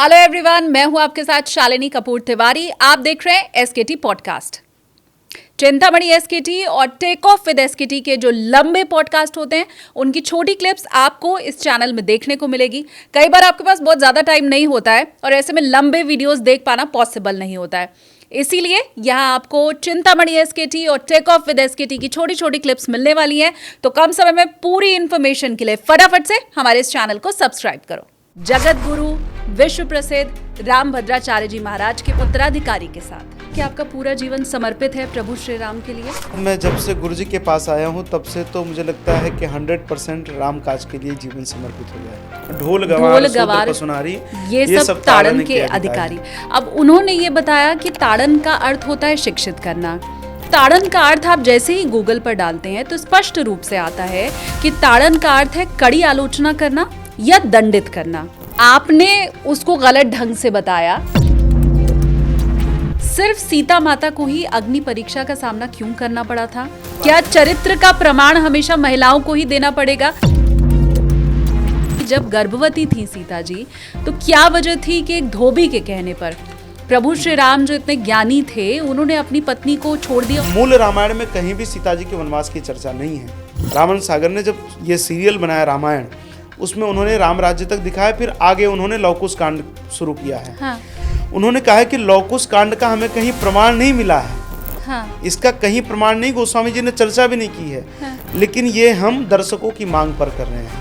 Hello everyone, मैं हूं आपके साथ शालिनी कपूर तिवारी। आप देख रहे हैं एसकेटी पॉडकास्ट। चिंतामणि एसकेटी और टेक ऑफ विद एसकेटी के जो लंबे पॉडकास्ट होते हैं उनकी छोटी क्लिप्स आपको इस चैनल में देखने को मिलेगी। कई बार आपके पास बहुत ज़्यादा टाइम नहीं होता है और ऐसे में लंबे वीडियोस देख पाना पॉसिबल नहीं होता है, इसीलिए यहाँ आपको चिंतामणि एसकेटी और टेक ऑफ विद एसकेटी की छोटी छोटी क्लिप्स मिलने वाली हैं। तो कम समय में पूरी इंफॉर्मेशन के लिए फटाफट से हमारे इस चैनल को सब्सक्राइब करो। जगत गुरु विश्व प्रसिद्ध रामभद्राचार्य जी महाराज के उत्तराधिकारी के साथ क्या आपका पूरा जीवन समर्पित है प्रभु श्री राम के लिए? मैं जब से गुरु जी के पास आया हूँ तब से तो मुझे लगता है कि 100% राम काज के लिए जीवन समर्पित हो गया है। ढोल गवार पसुनारी ये सब ताड़न के अधिकारी। अब उन्होंने ये बताया कि ताड़न का अर्थ होता है शिक्षित करना। ताड़न का अर्थ आप जैसे ही गूगल पर डालते हैं तो स्पष्ट रूप से आता है कि ताड़न का अर्थ है कड़ी आलोचना करना या दंडित करना। आपने उसको गलत ढंग से बताया। सिर्फ सीता माता को ही अग्नि परीक्षा का सामना क्यों करना पड़ा था? क्या चरित्र का प्रमाण हमेशा महिलाओं को ही देना पड़ेगा? जब गर्भवती थी सीता जी तो क्या वजह थी कि एक धोबी के कहने पर प्रभु श्री राम जो इतने ज्ञानी थे उन्होंने अपनी पत्नी को छोड़ दिया? मूल रामायण में कहीं भी सीता जी के वनवास की चर्चा नहीं है। रामानंद सागर ने जब ये सीरियल बनाया रामायण, उसमें उन्होंने राम राज्य तक दिखाया, फिर आगे उन्होंने लवकुश कांड शुरू किया है। हाँ। उन्होंने कहा है कि लवकुश कांड का हमें कहीं प्रमाण नहीं मिला है। हाँ। इसका कहीं प्रमाण नहीं, गोस्वामी जी ने चर्चा भी नहीं की है। हाँ। लेकिन ये हम दर्शकों की मांग पर कर रहे हैं।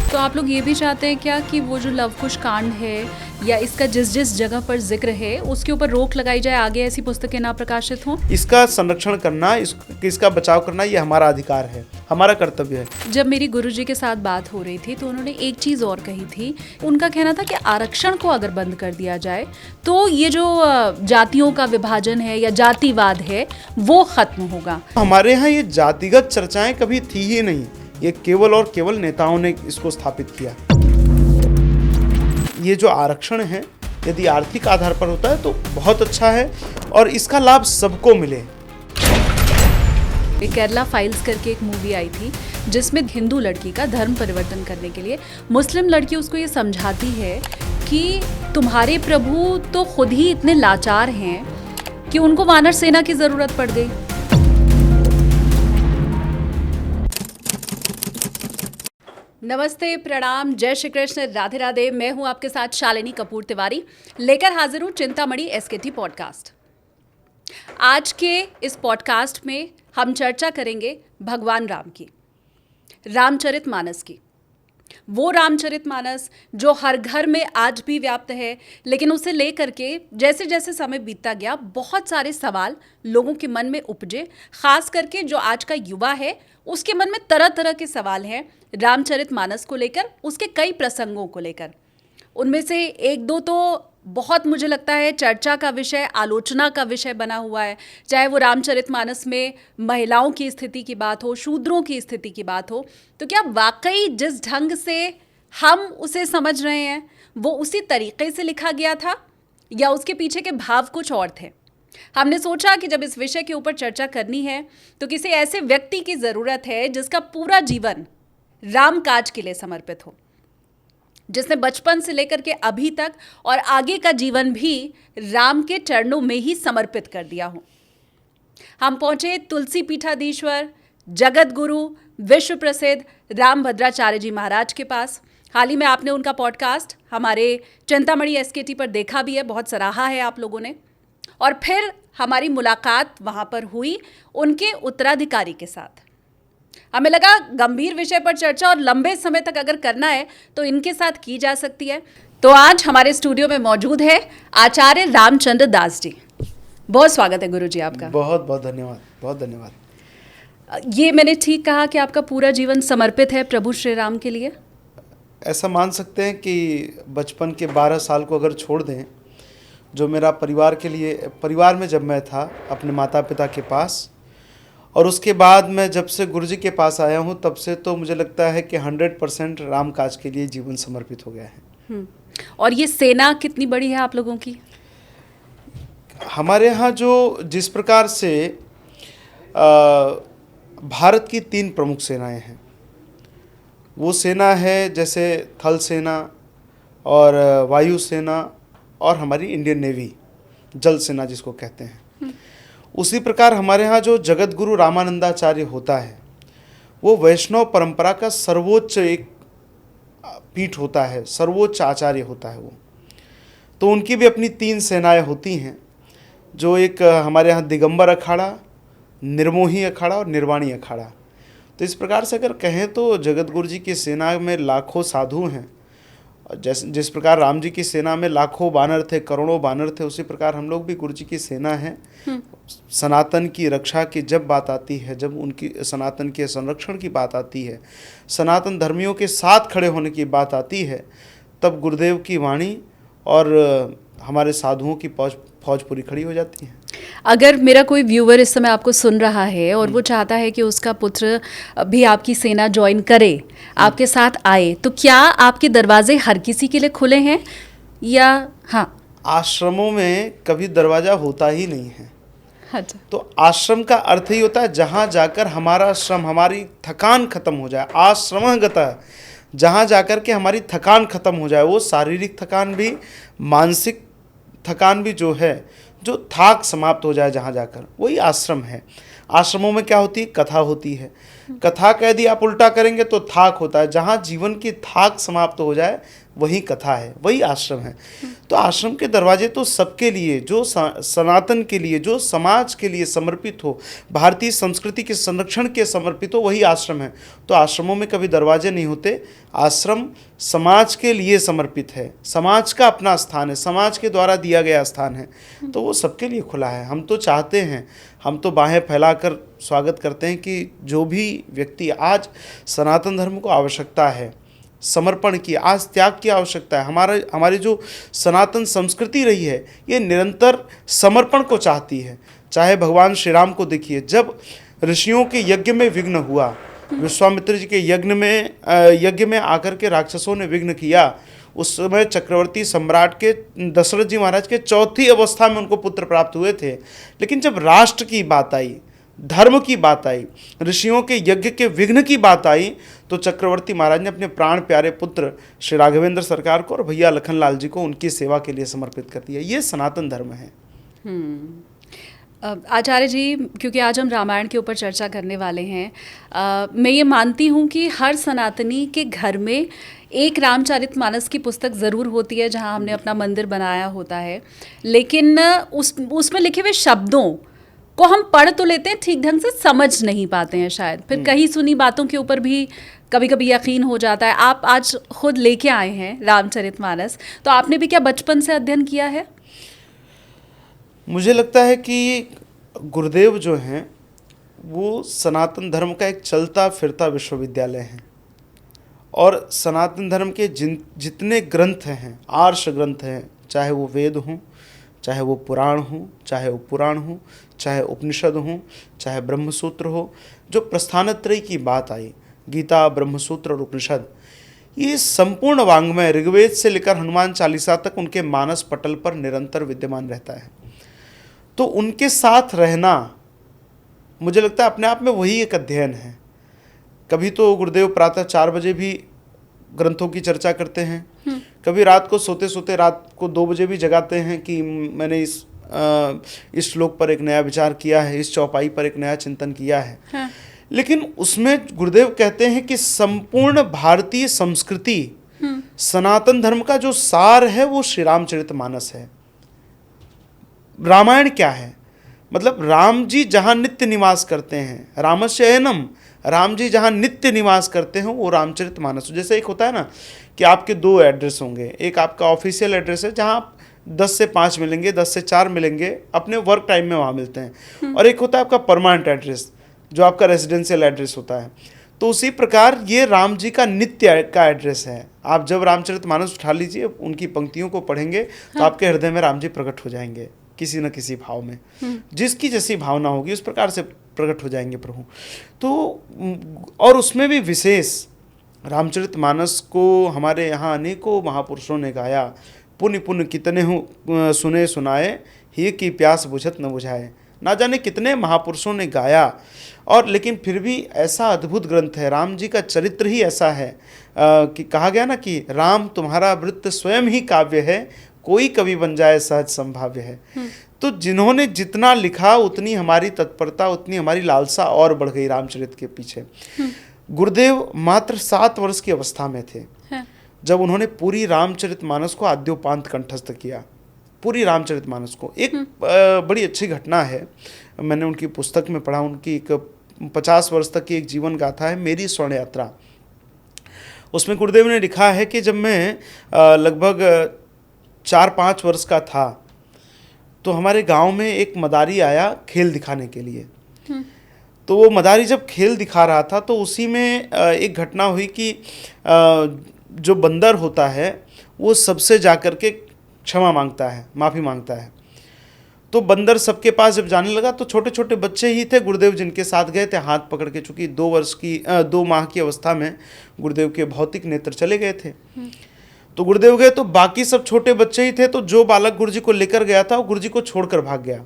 तो आप लोग ये भी चाहते हैं क्या कि वो जो लवकुश कांड है या इसका जिस जिस जगह पर जिक्र है उसके ऊपर रोक लगाई जाए, आगे ऐसी पुस्तकें ना प्रकाशित हों? इसका संरक्षण करना, इसका बचाव करना ये हमारा अधिकार है, हमारा कर्तव्य है। जब मेरी गुरुजी के साथ बात हो रही थी तो उन्होंने एक चीज़ और कही थी। उनका कहना था कि आरक्षण को अगर बंद कर दिया जाए तो ये जो जातियों का विभाजन है या जातिवाद है वो खत्म होगा। हमारे यहाँ ये जातिगत चर्चाएं कभी थी ही नहीं, ये केवल और केवल नेताओं ने इसको स्थापित किया। ये जो आरक्षण है यदि आर्थिक आधार पर होता है तो बहुत अच्छा है और इसका लाभ सबको मिले। केरला फाइल्स करके एक मूवी आई थी जिसमें हिंदू लड़की का धर्म परिवर्तन करने के लिए मुस्लिम लड़की उसको ये समझाती है कि तुम्हारे प्रभु तो खुद ही इतने लाचार हैं कि उनको वानर सेना की जरूरत पड़ गई। नमस्ते, प्रणाम, जय श्री कृष्ण, राधे राधे। मैं हूं आपके साथ शालिनी कपूर तिवारी, लेकर हाजिर हूं चिंतामणि एसकेटी पॉडकास्ट। आज के इस पॉडकास्ट में हम चर्चा करेंगे भगवान राम की, रामचरितमानस की। वो रामचरितमानस जो हर घर में आज भी व्याप्त है, लेकिन उसे लेकर के जैसे जैसे समय बीतता गया बहुत सारे सवाल लोगों के मन में उपजे। खास करके जो आज का युवा है उसके मन में तरह तरह के सवाल हैं रामचरितमानस को लेकर, उसके कई प्रसंगों को लेकर। उनमें से एक दो तो बहुत मुझे लगता है चर्चा का विषय, आलोचना का विषय बना हुआ है। चाहे वो रामचरितमानस में महिलाओं की स्थिति की बात हो, शूद्रों की स्थिति की बात हो, तो क्या वाकई जिस ढंग से हम उसे समझ रहे हैं वो उसी तरीके से लिखा गया था या उसके पीछे के भाव कुछ और थे? हमने सोचा कि जब इस विषय के ऊपर चर्चा करनी है तो किसी ऐसे व्यक्ति की ज़रूरत है जिसका पूरा जीवन राम काज के लिए समर्पित हो, जिसने बचपन से लेकर के अभी तक और आगे का जीवन भी राम के चरणों में ही समर्पित कर दिया हो। हम पहुंचे तुलसी पीठाधीश्वर, जगत गुरु, विश्व प्रसिद्ध रामभद्राचार्य जी महाराज के पास। हाल ही में आपने उनका पॉडकास्ट हमारे चिंतामणि एसकेटी पर देखा भी है, बहुत सराहा है आप लोगों ने। और फिर हमारी मुलाकात वहाँ पर हुई उनके उत्तराधिकारी के साथ। हमें लगा गंभीर विषय पर चर्चा और लंबे समय तक अगर करना है तो इनके साथ की जा सकती है। तो आज हमारे स्टूडियो में मौजूद है आचार्य रामचंद्र दास जी। बहुत स्वागत है गुरु जी आपका। बहुत बहुत धन्यवाद, बहुत धन्यवाद। ये मैंने ठीक कहा कि आपका पूरा जीवन समर्पित है प्रभु श्री राम के लिए? ऐसा मान सकते हैं कि बचपन के 12 साल को अगर छोड़ दें, जो मेरा परिवार के लिए, परिवार में जब मैं था अपने माता पिता के पास, और उसके बाद मैं जब से गुरु जी के पास आया हूँ तब से तो मुझे लगता है कि 100% राम काज के लिए जीवन समर्पित हो गया है। और ये सेना कितनी बड़ी है आप लोगों की? हमारे यहाँ जो जिस प्रकार से भारत की 3 प्रमुख सेनाएं हैं, वो सेना है जैसे थल सेना और वायुसेना और हमारी इंडियन नेवी, जल सेना जिसको कहते हैं। उसी प्रकार हमारे यहाँ जो जगत गुरु रामानंदाचार्य होता है वो वैष्णव परंपरा का सर्वोच्च एक पीठ होता है, सर्वोच्च आचार्य होता है वो। तो उनकी भी अपनी 3 सेनाएं होती हैं, जो एक हमारे यहाँ दिगंबर अखाड़ा, निर्मोही अखाड़ा और निर्वाणी अखाड़ा। तो इस प्रकार से अगर कहें तो जगत गुरु जी की सेना में लाखों साधु हैं। जिस प्रकार राम जी की सेना में लाखों बानर थे, करोड़ों बानर थे, उसी प्रकार हम लोग भी गुरु जी की सेना हैं। सनातन की रक्षा की जब बात आती है, जब उनकी सनातन के संरक्षण की बात आती है, सनातन धर्मियों के साथ खड़े होने की बात आती है, तब गुरुदेव की वाणी और हमारे साधुओं की फौज पूरी खड़ी हो जाती है। अगर मेरा कोई व्यूअर इस समय आपको सुन रहा है और वो चाहता है कि उसका पुत्र भी आपकी सेना ज्वाइन करे, आपके साथ आए, तो क्या आपके दरवाजे हर किसी के लिए खुले हैं या? हाँ, आश्रमों में कभी दरवाज़ा होता ही नहीं है। अच्छा। तो आश्रम का अर्थ ही होता है जहाँ जाकर हमारा श्रम, हमारी थकान खत्म हो जाए। आश्रमगतः जहाँ जाकर के हमारी थकान खत्म हो जाए, वो शारीरिक थकान भी, मानसिक थकान भी जो है, जो थाक समाप्त हो जाए, जहाँ जाकर, वही आश्रम है। आश्रमों में क्या होती है? कथा होती है। कथा का यदि आप उल्टा करेंगे तो थाक होता है। जहाँ जीवन की थाक समाप्त हो जाए वही कथा है, वही आश्रम है। तो आश्रम के दरवाजे तो सबके लिए, जो सनातन के लिए, जो समाज के लिए समर्पित हो, भारतीय संस्कृति के संरक्षण के समर्पित हो, वही आश्रम है। तो आश्रमों में कभी दरवाजे नहीं होते। आश्रम समाज के लिए समर्पित है, समाज का अपना स्थान है, समाज के द्वारा दिया गया स्थान है, तो वो सबके लिए खुला है। हम तो चाहते हैं, हम तो बाहें फैलाकर स्वागत करते हैं कि जो भी व्यक्ति, आज सनातन धर्म को आवश्यकता है समर्पण की, आज त्याग की आवश्यकता है। हमारी जो सनातन संस्कृति रही है, ये निरंतर समर्पण को चाहती है। चाहे भगवान श्री राम को देखिए, जब ऋषियों के यज्ञ में विघ्न हुआ, विश्वामित्र जी के यज्ञ में आकर के राक्षसों ने विघ्न किया, उस समय चक्रवर्ती सम्राट के दशरथ जी महाराज के 4थी अवस्था में उनको पुत्र प्राप्त हुए थे। लेकिन जब राष्ट्र की बात आई, धर्म की बात आई, ऋषियों के यज्ञ के विघ्न की बात आई, तो चक्रवर्ती महाराज ने अपने प्राण प्यारे पुत्र श्री राघवेंद्र सरकार को और भैया लखनलाल जी को उनकी सेवा के लिए समर्पित कर दिया। ये सनातन धर्म है। आचार्य जी, क्योंकि आज हम रामायण के ऊपर चर्चा करने वाले हैं, मैं ये मानती हूँ कि हर सनातनी के घर में एक रामचरितमानस की पुस्तक ज़रूर होती है, जहाँ हमने अपना मंदिर बनाया होता है, लेकिन उसमें लिखे हुए शब्दों को हम पढ़ तो लेते हैं, ठीक ढंग से समझ नहीं पाते हैं शायद। फिर कहीं सुनी बातों के ऊपर भी कभी कभी यकीन हो जाता है। आप आज खुद लेके आए हैं रामचरितमानस, तो आपने भी क्या बचपन से अध्ययन किया है? मुझे लगता है कि गुरुदेव जो हैं वो सनातन धर्म का एक चलता फिरता विश्वविद्यालय है। और सनातन धर्म के जितने ग्रंथ हैं, आर्ष ग्रंथ हैं, चाहे वो वेद हों, चाहे वो पुराण हो, चाहे वो पुराण हो, चाहे उपनिषद हो, चाहे ब्रह्मसूत्र हो, जो प्रस्थानत्रयी की बात आई, गीता, ब्रह्मसूत्र और उपनिषद, ये संपूर्ण वाङ्मय ऋग्वेद से लेकर हनुमान चालीसा तक उनके मानस पटल पर निरंतर विद्यमान रहता है। तो उनके साथ रहना, मुझे लगता है अपने आप में वही एक अध्ययन है। कभी तो गुरुदेव प्रातः 4 बजे भी ग्रंथों की चर्चा करते हैं, कभी रात को सोते सोते रात को 2 बजे भी जगाते हैं कि मैंने इस श्लोक पर एक नया विचार किया है, इस चौपाई पर एक नया चिंतन किया है। हाँ। लेकिन उसमें गुरुदेव कहते हैं कि संपूर्ण भारतीय संस्कृति, सनातन धर्म का जो सार है वो श्री रामचरितमानस है। रामायण क्या है? मतलब राम जी जहाँ नित्य निवास करते हैं, रामस्य अयनम, राम जी जहाँ नित्य निवास करते हैं वो रामचरितमानस। जैसे एक होता है ना कि आपके 2 एड्रेस होंगे, एक आपका ऑफिशियल एड्रेस है जहाँ आप 10 से 5 मिलेंगे, 10 से 4 मिलेंगे, अपने वर्क टाइम में वहाँ मिलते हैं, और एक होता है आपका परमानेंट एड्रेस जो आपका रेजिडेंशियल एड्रेस होता है। तो उसी प्रकार ये राम जी का नित्य का एड्रेस है। आप जब रामचरितमानस उठा लीजिए, उनकी पंक्तियों को पढ़ेंगे तो आपके हृदय में राम जी प्रकट हो जाएंगे, किसी न किसी भाव में, जिसकी जैसी भावना होगी उस प्रकार से प्रकट हो जाएंगे प्रभु। तो और उसमें भी विशेष रामचरितमानस को हमारे यहाँ अनेकों महापुरुषों ने गाया। पुण्य पुण्य कितने हो सुने सुनाए, ही की प्यास बुझत न बुझाए। ना जाने कितने महापुरुषों ने गाया, और लेकिन फिर भी ऐसा अद्भुत ग्रंथ है। राम जी का चरित्र ही ऐसा है कि कहा गया ना कि राम तुम्हारा वृत्त स्वयं ही काव्य है, कोई कवि बन जाए सहज संभाव्य है। तो जिन्होंने जितना लिखा उतनी हमारी तत्परता, उतनी हमारी लालसा और बढ़ गई रामचरित के पीछे। गुरुदेव मात्र 7 वर्ष की अवस्था में थे जब उन्होंने पूरी रामचरितमानस को आद्योपांत कंठस्थ किया। पूरी रामचरितमानस को, एक बड़ी अच्छी घटना है, मैंने उनकी पुस्तक में पढ़ा, उनकी एक 50 वर्ष तक की एक जीवन गाथा है, मेरी स्वर्ण यात्रा। उसमें गुरुदेव ने लिखा है कि जब मैं लगभग 4-5 वर्ष का था तो हमारे गांव में एक मदारी आया खेल दिखाने के लिए। तो वो मदारी जब खेल दिखा रहा था तो उसी में एक घटना हुई कि जो बंदर होता है वो सबसे जाकर के क्षमा मांगता है, माफ़ी मांगता है। तो बंदर सबके पास जब जाने लगा तो छोटे छोटे बच्चे ही थे गुरुदेव जिनके साथ गए थे, हाथ पकड़ के, चूँकि 2 माह की अवस्था में गुरुदेव के भौतिक नेत्र चले गए थे। तो गुरुदेव गए तो बाकी सब छोटे बच्चे ही थे, तो जो बालक गुरुजी को लेकर गया था वो गुरुजी को छोड़कर भाग गया।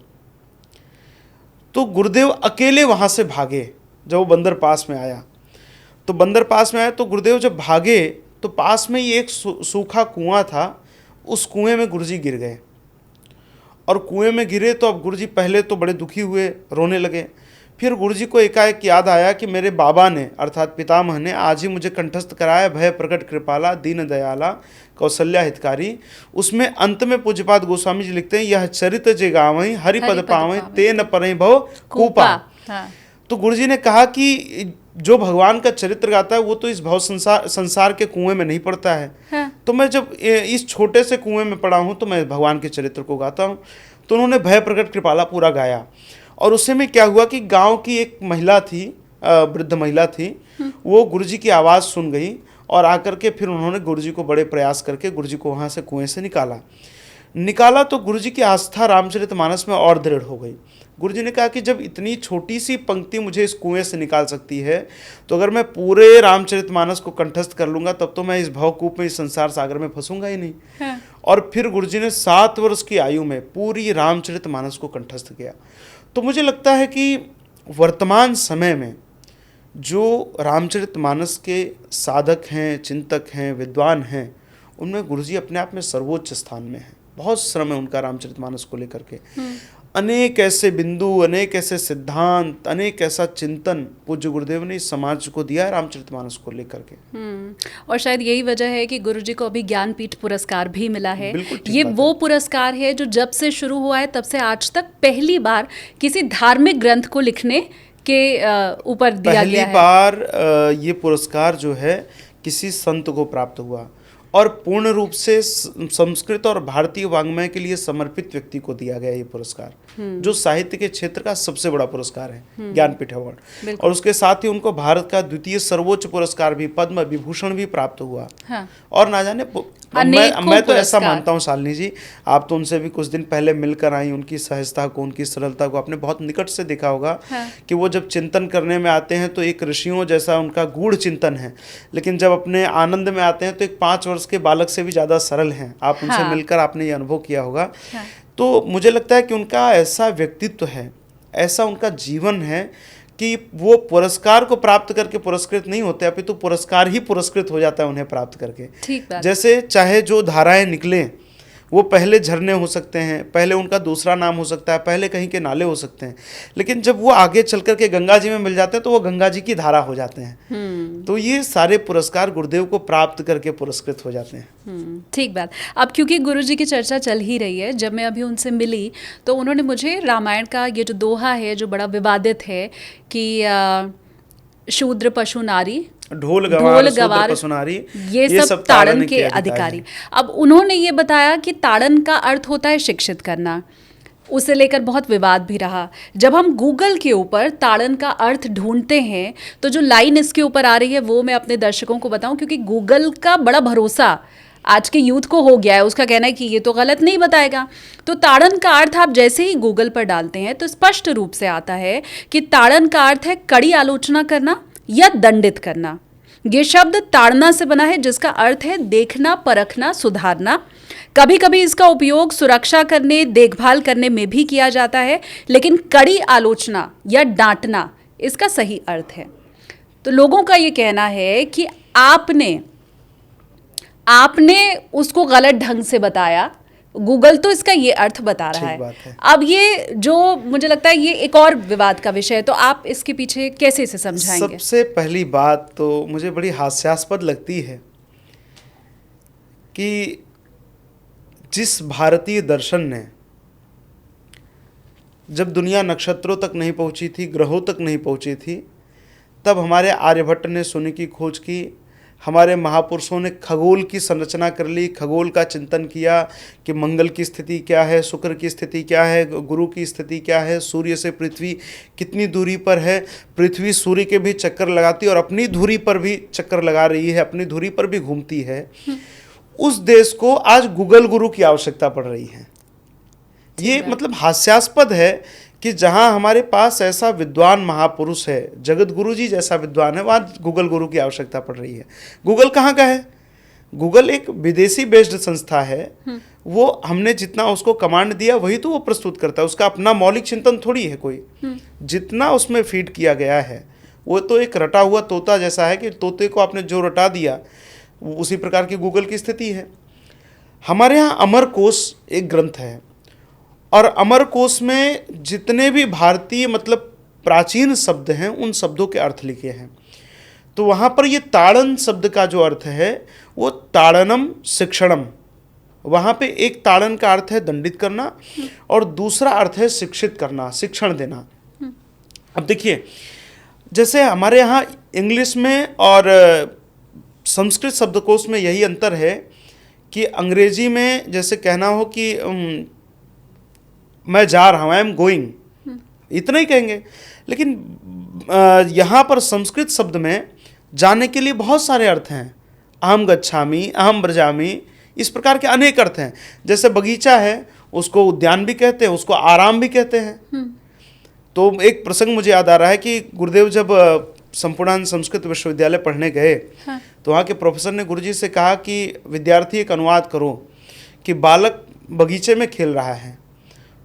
तो गुरुदेव अकेले वहाँ से भागे। जब वो बंदर पास में आया तो बंदर पास में आया तो गुरुदेव जब भागे तो पास में ही एक सूखा कुआं था, उस कुएं में गुरुजी गिर गए। और कुएं में गिरे तो अब गुरुजी पहले तो बड़े दुखी हुए, रोने लगे। फिर गुरुजी को एकाएक याद आया कि मेरे बाबा ने अर्थात पितामह ने आज ही मुझे कंठस्थ कराया, भय प्रकट कृपाला दीन दयाला कौशल्या हितकारी। उसमें अंत में पूज्यपाद गोस्वामी जी लिखते हैं, यह चरित जे गावहीं हरिपद पावहीं ते न परहीं भव कूपा। तो गुरुजी ने कहा कि जो भगवान का चरित्र गाता है वो तो इस भव संसार के कुएं में नहीं पड़ता है। तो मैं जब इस छोटे से कुएं में पड़ा हूँ तो मैं भगवान के चरित्र को गाता हूँ। तो उन्होंने भय प्रकट कृपाला पूरा गाया। और उससे में क्या हुआ कि गांव की एक महिला थी, वृद्ध महिला थी, वो गुरुजी की आवाज़ सुन गई और आकर के फिर उन्होंने गुरुजी को बड़े प्रयास करके गुरुजी को वहाँ से कुएं से निकाला तो गुरुजी की आस्था रामचरितमानस में और दृढ़ हो गई। गुरुजी ने कहा कि जब इतनी छोटी सी पंक्ति मुझे इस कुएं से निकाल सकती है तो अगर मैं पूरे रामचरितमानस को कंठस्थ कर लूँगा तब तो मैं इस भवकूप में, इस संसार सागर में फंसूंगा ही नहीं। और फिर गुरुजी ने 7 वर्ष की आयु में पूरी रामचरितमानस को कंठस्थ किया। तो मुझे लगता है कि वर्तमान समय में जो रामचरितमानस के साधक हैं, चिंतक हैं, विद्वान हैं, उनमें गुरुजी अपने आप में सर्वोच्च स्थान में हैं। बहुत श्रम है उनका रामचरितमानस को लेकर के। अनेक ऐसे बिंदु, अनेक ऐसे सिद्धांत, अनेक ऐसा चिंतन पूज्य गुरुदेव ने इस समाज को दिया है रामचरितमानस को लेकर के। और शायद यही वजह है कि गुरुजी को अभी ज्ञानपीठ पुरस्कार भी मिला है। ये वो पुरस्कार है जो जब से शुरू हुआ है तब से आज तक पहली बार किसी धार्मिक ग्रंथ को लिखने के ऊपर दिया गया है। पहली बार ये पुरस्कार जो है किसी संत को प्राप्त हुआ और पूर्ण रूप से संस्कृत और भारतीय वाङ्मय के लिए समर्पित व्यक्ति को दिया गया ये पुरस्कार, जो साहित्य के क्षेत्र का सबसे बड़ा पुरस्कार है, ज्ञानपीठ अवार्ड। और उसके साथ ही उनको भारत का द्वितीय सर्वोच्च पुरस्कार भी, पद्म विभूषण भी प्राप्त हुआ। और ना जाने मैं तो ऐसा मानता हूँ शालिनी जी, आप तो उनसे भी कुछ दिन पहले मिलकर आई, उनकी सहजता को, उनकी सरलता को आपने बहुत निकट से देखा होगा कि वो जब चिंतन करने में आते हैं तो एक ऋषियों जैसा उनका गूढ़ चिंतन है, लेकिन जब अपने आनंद में आते हैं तो एक 5 वर्ष के बालक से भी ज़्यादा सरल हैं। आप उनसे मिलकर आपने ये अनुभव किया होगा। तो मुझे लगता है कि उनका ऐसा व्यक्तित्व है, ऐसा उनका जीवन है कि वो पुरस्कार को प्राप्त करके पुरस्कृत नहीं होते, अपितु पुरस्कार ही पुरस्कृत हो जाता है उन्हें प्राप्त करके। जैसे चाहे जो धाराएं निकलें वो पहले झरने हो सकते हैं, पहले उनका दूसरा नाम हो सकता है, पहले कहीं के नाले हो सकते हैं, लेकिन जब वो आगे चल कर के गंगा जी में मिल जाते हैं तो वो गंगा जी की धारा हो जाते हैं। तो ये सारे पुरस्कार गुरुदेव को प्राप्त करके पुरस्कृत हो जाते हैं। ठीक बात। अब क्योंकि गुरुजी की चर्चा चल ही रही है, जब मैं अभी उनसे मिली तो उन्होंने मुझे रामायण का ये जो दोहा है जो बड़ा विवादित है कि शूद्र पशु नारी ढोल गवार पशु नारी ये सब ताड़न के अधिकारी। अब उन्होंने ये बताया कि ताड़न का अर्थ होता है शिक्षित करना। उसे लेकर बहुत विवाद भी रहा। जब हम गूगल के ऊपर ताड़न का अर्थ ढूंढते हैं तो जो लाइन इसके ऊपर आ रही है वो मैं अपने दर्शकों को बताऊं, क्योंकि गूगल का बड़ा भरोसा आज के यूथ को हो गया है। उसका कहना है कि ये तो गलत नहीं बताएगा। तो ताड़न का अर्थ आप जैसे ही गूगल पर डालते हैं तो स्पष्ट रूप से आता है कि ताड़न का अर्थ है कड़ी आलोचना करना या दंडित करना। ये शब्द ताड़ना से बना है जिसका अर्थ है देखना, परखना, सुधारना। कभी कभी इसका उपयोग सुरक्षा करने, देखभाल करने में भी किया जाता है, लेकिन कड़ी आलोचना या डांटना इसका सही अर्थ है। तो लोगों का ये कहना है कि आपने उसको गलत ढंग से बताया, गूगल तो इसका ये अर्थ बता रहा है। अब ये जो मुझे लगता है ये एक और विवाद का विषय है, तो आप इसके पीछे कैसे इसे समझाएंगे? सबसे पहली बात तो मुझे बड़ी हास्यास्पद लगती है कि जिस भारतीय दर्शन ने जब दुनिया नक्षत्रों तक नहीं पहुंची थी, ग्रहों तक नहीं पहुंची थी, तब हमारे आर्यभट्ट ने सोने की खोज की, हमारे महापुरुषों ने खगोल की संरचना कर ली, खगोल का चिंतन किया कि मंगल की स्थिति क्या है, शुक्र की स्थिति क्या है, गुरु की स्थिति क्या है, सूर्य से पृथ्वी कितनी दूरी पर है, पृथ्वी सूर्य के भी चक्कर लगाती है और अपनी धुरी पर भी चक्कर लगा रही है, अपनी धुरी पर भी घूमती है। उस देश को आज गूगल गुरु की आवश्यकता पड़ रही है। ये मतलब हास्यास्पद है कि जहां हमारे पास ऐसा विद्वान महापुरुष है, जगत गुरु जी जैसा विद्वान है, वहां गूगल गुरु की आवश्यकता पड़ रही है। गूगल कहाँ का है? गूगल एक विदेशी बेस्ड संस्था है। वो हमने जितना उसको कमांड दिया वही तो वो प्रस्तुत करता है, उसका अपना मौलिक चिंतन थोड़ी है कोई। जितना उसमें फीड किया गया है वो तो एक रटा हुआ तोता जैसा है कि तोते को आपने जो रटा दिया उसी प्रकार की गूगल की स्थिति है। हमारे यहाँ अमरकोश एक ग्रंथ है और अमरकोश में जितने भी भारतीय मतलब प्राचीन शब्द हैं उन शब्दों के अर्थ लिखे हैं। तो वहाँ पर ये ताड़न शब्द का जो अर्थ है वो ताड़नम शिक्षणम, वहाँ पे एक ताड़न का अर्थ है दंडित करना और दूसरा अर्थ है शिक्षित करना, शिक्षण देना। अब देखिए, जैसे हमारे यहाँ इंग्लिश में और संस्कृत शब्दकोश में यही अंतर है कि अंग्रेजी में जैसे कहना हो कि मैं जा रहा हूँ, आई एम गोइंग, इतना ही कहेंगे। लेकिन यहाँ पर संस्कृत शब्द में जाने के लिए बहुत सारे अर्थ हैं। अहम गच्छामि, अहम ब्रजामि, इस प्रकार के अनेक अर्थ हैं। जैसे बगीचा है उसको उद्यान भी कहते हैं, उसको आराम भी कहते हैं। तो एक प्रसंग मुझे याद आ रहा है कि गुरुदेव जब संपूर्णानंद संस्कृत विश्वविद्यालय पढ़ने गए, तो वहाँ के प्रोफेसर ने गुरुजी से कहा कि विद्यार्थी एक अनुवाद करो कि बालक बगीचे में खेल रहा है।